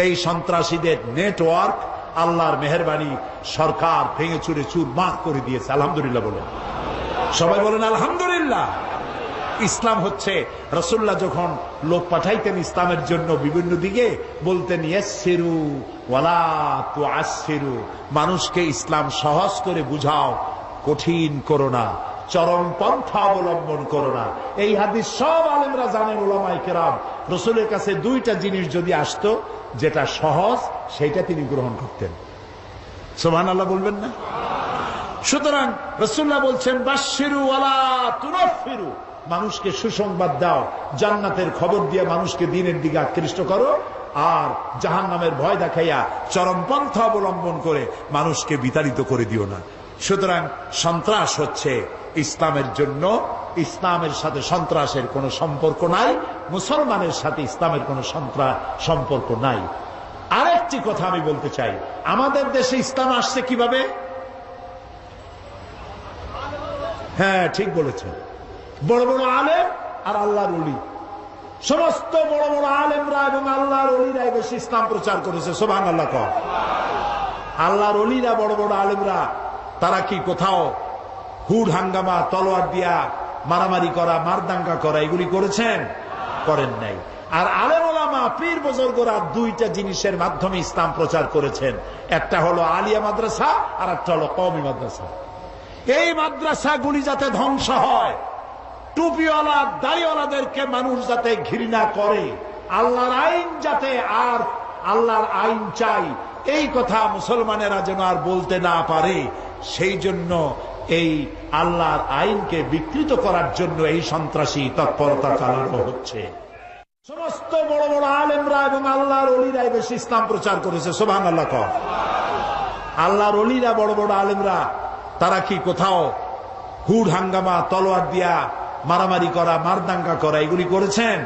এই সন্ত্রাসীদের নেটওয়ার্ক আল্লাহর মেহেরবানি সরকার ভেঙে চুরে চুরমার করে দিয়েছে। আলহামদুলিল্লাহ বলেন, সবাই বলেন আলহামদুলিল্লাহ। ইসলাম হচ্ছে, রাসূলুল্লাহ যখন লোক পাঠাইতেন ইসলামের জন্য বিভিন্ন দিকে, বলতেন ইয়াসসিরু ওয়ালা তুআসসিরু, মানুষকে ইসলাম সহজ করে বুঝাও, কঠিন করো না। চরম পন্থা অবলম্বন করো না। এই হাদিস সব আলেমরা জানেন, উলামায়ে কেরাম। রাসূলের কাছে দুইটা জিনিস যদি আসতো, যেটা সহজ সেটা তিনি গ্রহণ করতেন। সুবহানাল্লাহ বলবেন না? সুতরাং রাসূলুল্লাহ বলছেন, বাশশিরু ওয়ালা তুনাফিরু, মানুষকে সুসংবাদ দাও, জান্নাতের খবর দিয়ে মানুষকে দ্বীনের দিকে আকৃষ্ট করো, আর জাহান্নামের ভয় দেখাইয়া চরমপন্থা অবলম্বন করে মানুষকে বিতাড়িত করে দিও না। সুতরাং সন্ত্রাস হচ্ছে ইসলামের জন্য, ইসলামের সাথে সন্ত্রাসের কোনো সম্পর্ক নাই, মুসলমানের সাথে ইসলামের কোনো সম্পর্ক নাই। আরেকটি কথা আমি বলতে চাই, আমাদের দেশে ইসলাম আসছে কিভাবে? হ্যাঁ, ঠিক বলেছেন, বড় বড় আলেম আর আল্লাহর ওলি, সমস্ত বড় বড় আলেমরা এবং আল্লাহর ওলিরা বেশি ইসলাম প্রচার করেছে। সুবহানাল্লাহ কর। আল্লাহর ওলিরা, বড় বড় আলেমরা, তারা কি কোথাও হুড হাঙ্গামা, তলোয়ার দিয়া মারামারি করা, মারদাঙ্গা করা এগুলি করেছেন? করেন নাই। আর আলেম ওলামা, পীর বুজুর্গরা দুইটা জিনিসের মাধ্যমে ইসলাম প্রচার করেছেন। একটা হলো আলিয়া মাদ্রাসা, আর একটা হলো কওমি মাদ্রাসা। এই মাদ্রাসাগুলি যাতে ধ্বংস হয়, টুপিওয়ালা দাড়িওয়ালাদেরকে মানুষ যাতে ঘৃণা করে, আল্লাহর আইন যাতে, আর আল্লাহর আইন চাই এই কথা মুসলমানেরা যেন আর বলতে না পারে, সেই জন্য এই আল্লাহর আইনকে বিকৃত করার জন্য এই সন্ত্রাসী তৎপরতা চালানো হচ্ছে। সমস্ত বড় বড় আলেমরা এবং আল্লাহর ওলিরাই বেশি ইসলাম প্রচার করেছে। সুবহানাল্লাহ কর। আল্লাহর ওলিরা, বড় বড় আলেমরা, তারা কি কোথাও হুড হাঙ্গামা, তলোয়ার দিয়া মারামারি করা, মারদাঙ্গা করা এগুলি করেছেন?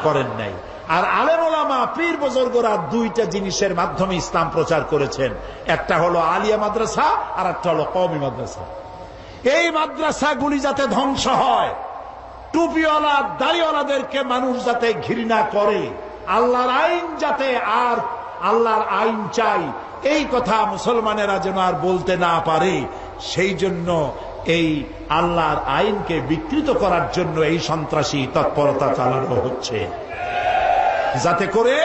করেন নাই। আর আলেম ওলামা, পীর বুজুর্গরা দুইটা জিনিসের মাধ্যমে ইসলাম প্রচার করেছেন। একটা হলো আলিয়া মাদ্রাসা, আর একটা হলো কওমি মাদ্রাসা। এই মাদ্রাসাগুলি যাতে ধ্বংস হয়, টুপিওয়ালা দাড়িওয়ালাদেরকে মানুষ যাতে ঘৃণা করে, আল্লাহর আইন যাতে, আর আল্লাহর আইন চাই এই কথা মুসলমানেরা যেন আর বলতে না পারে, সেই জন্য এই আল্লাহর আইনকে বিকৃত করার জন্য এই সন্ত্রাসী তৎপরতা চালানো হচ্ছে, যাতে করে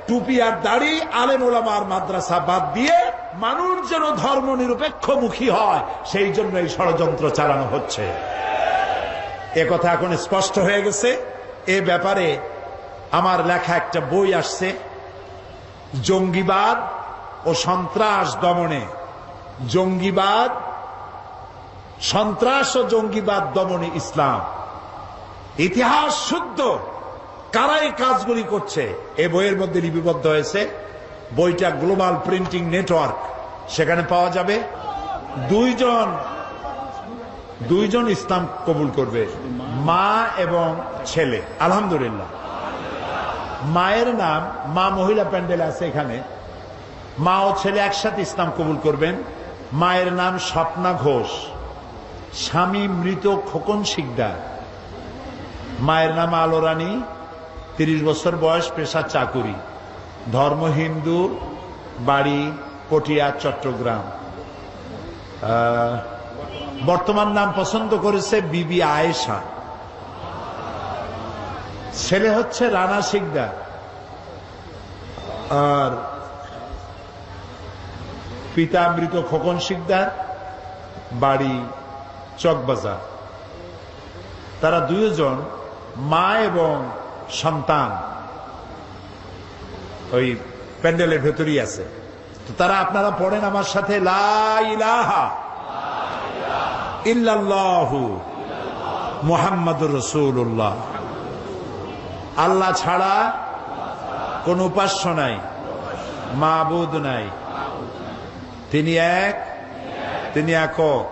টুপি আর দাড়ি, আলেম ওলামার মাদ্রাসা বাদ দিয়ে মানুষ যেন ধর্ম নিরপেক্ষমুখী হয়, সেই জন্য এই ষড়যন্ত্র চালানো হচ্ছে। এ কথা এখন স্পষ্ট হয়ে গেছে। এ ব্যাপারে আমার লেখা একটা বই আসছে, জঙ্গিবাদ ও সন্ত্রাস দমনে, জঙ্গিবাদ, সন্ত্রাস ও জঙ্গিবাদ দমনে ইসলাম, ইতিহাস শুদ্ধ কারা এই কাজগুলি করছে, এ বইয়ের মধ্যে লিপিবদ্ধ হয়েছে। বইটা গ্লোবাল প্রিন্টিং নেটওয়ার্ক, সেখানে পাওয়া যাবে। দুইজন ইসলাম কবুল করবে, মা এবং ছেলে। আলহামদুলিল্লাহ। মায়ের নাম, মা মহিলা প্যান্ডেল আছে এখানে, মা ও ছেলে একসাথে ইসলাম কবুল করবেন। মায়ের নাম স্বপ্না ঘোষ, স্বামী মৃত খোকন শিকদার। মায়ের নাম আলো রানী, 30 বছর বয়স, পেশা চাকুরি, ধর্ম হিন্দু, বাড়ি পটিয়া, চট্টগ্রাম। বর্তমান নাম পছন্দ করেছে বিবি আয়েশা। ছেলে হচ্ছে রানা শিকদার, আর পিতা মৃত খোকন শিকদার, বাড়ি চকবাজার। তারা দুইজন, মা এবং সন্তান, ওই প্যান্ডেলের ভেতরেই আছে। তো তারা, আপনারা পড়েন আমার সাথে, লা ইলাহা ইল্লাল্লাহু মুহাম্মাদুর রাসূলুল্লাহ। আল্লাহ ছাড়া কোন উপাস্য নাই, মাবুদ নাই, তিনি এক, তিনি একক।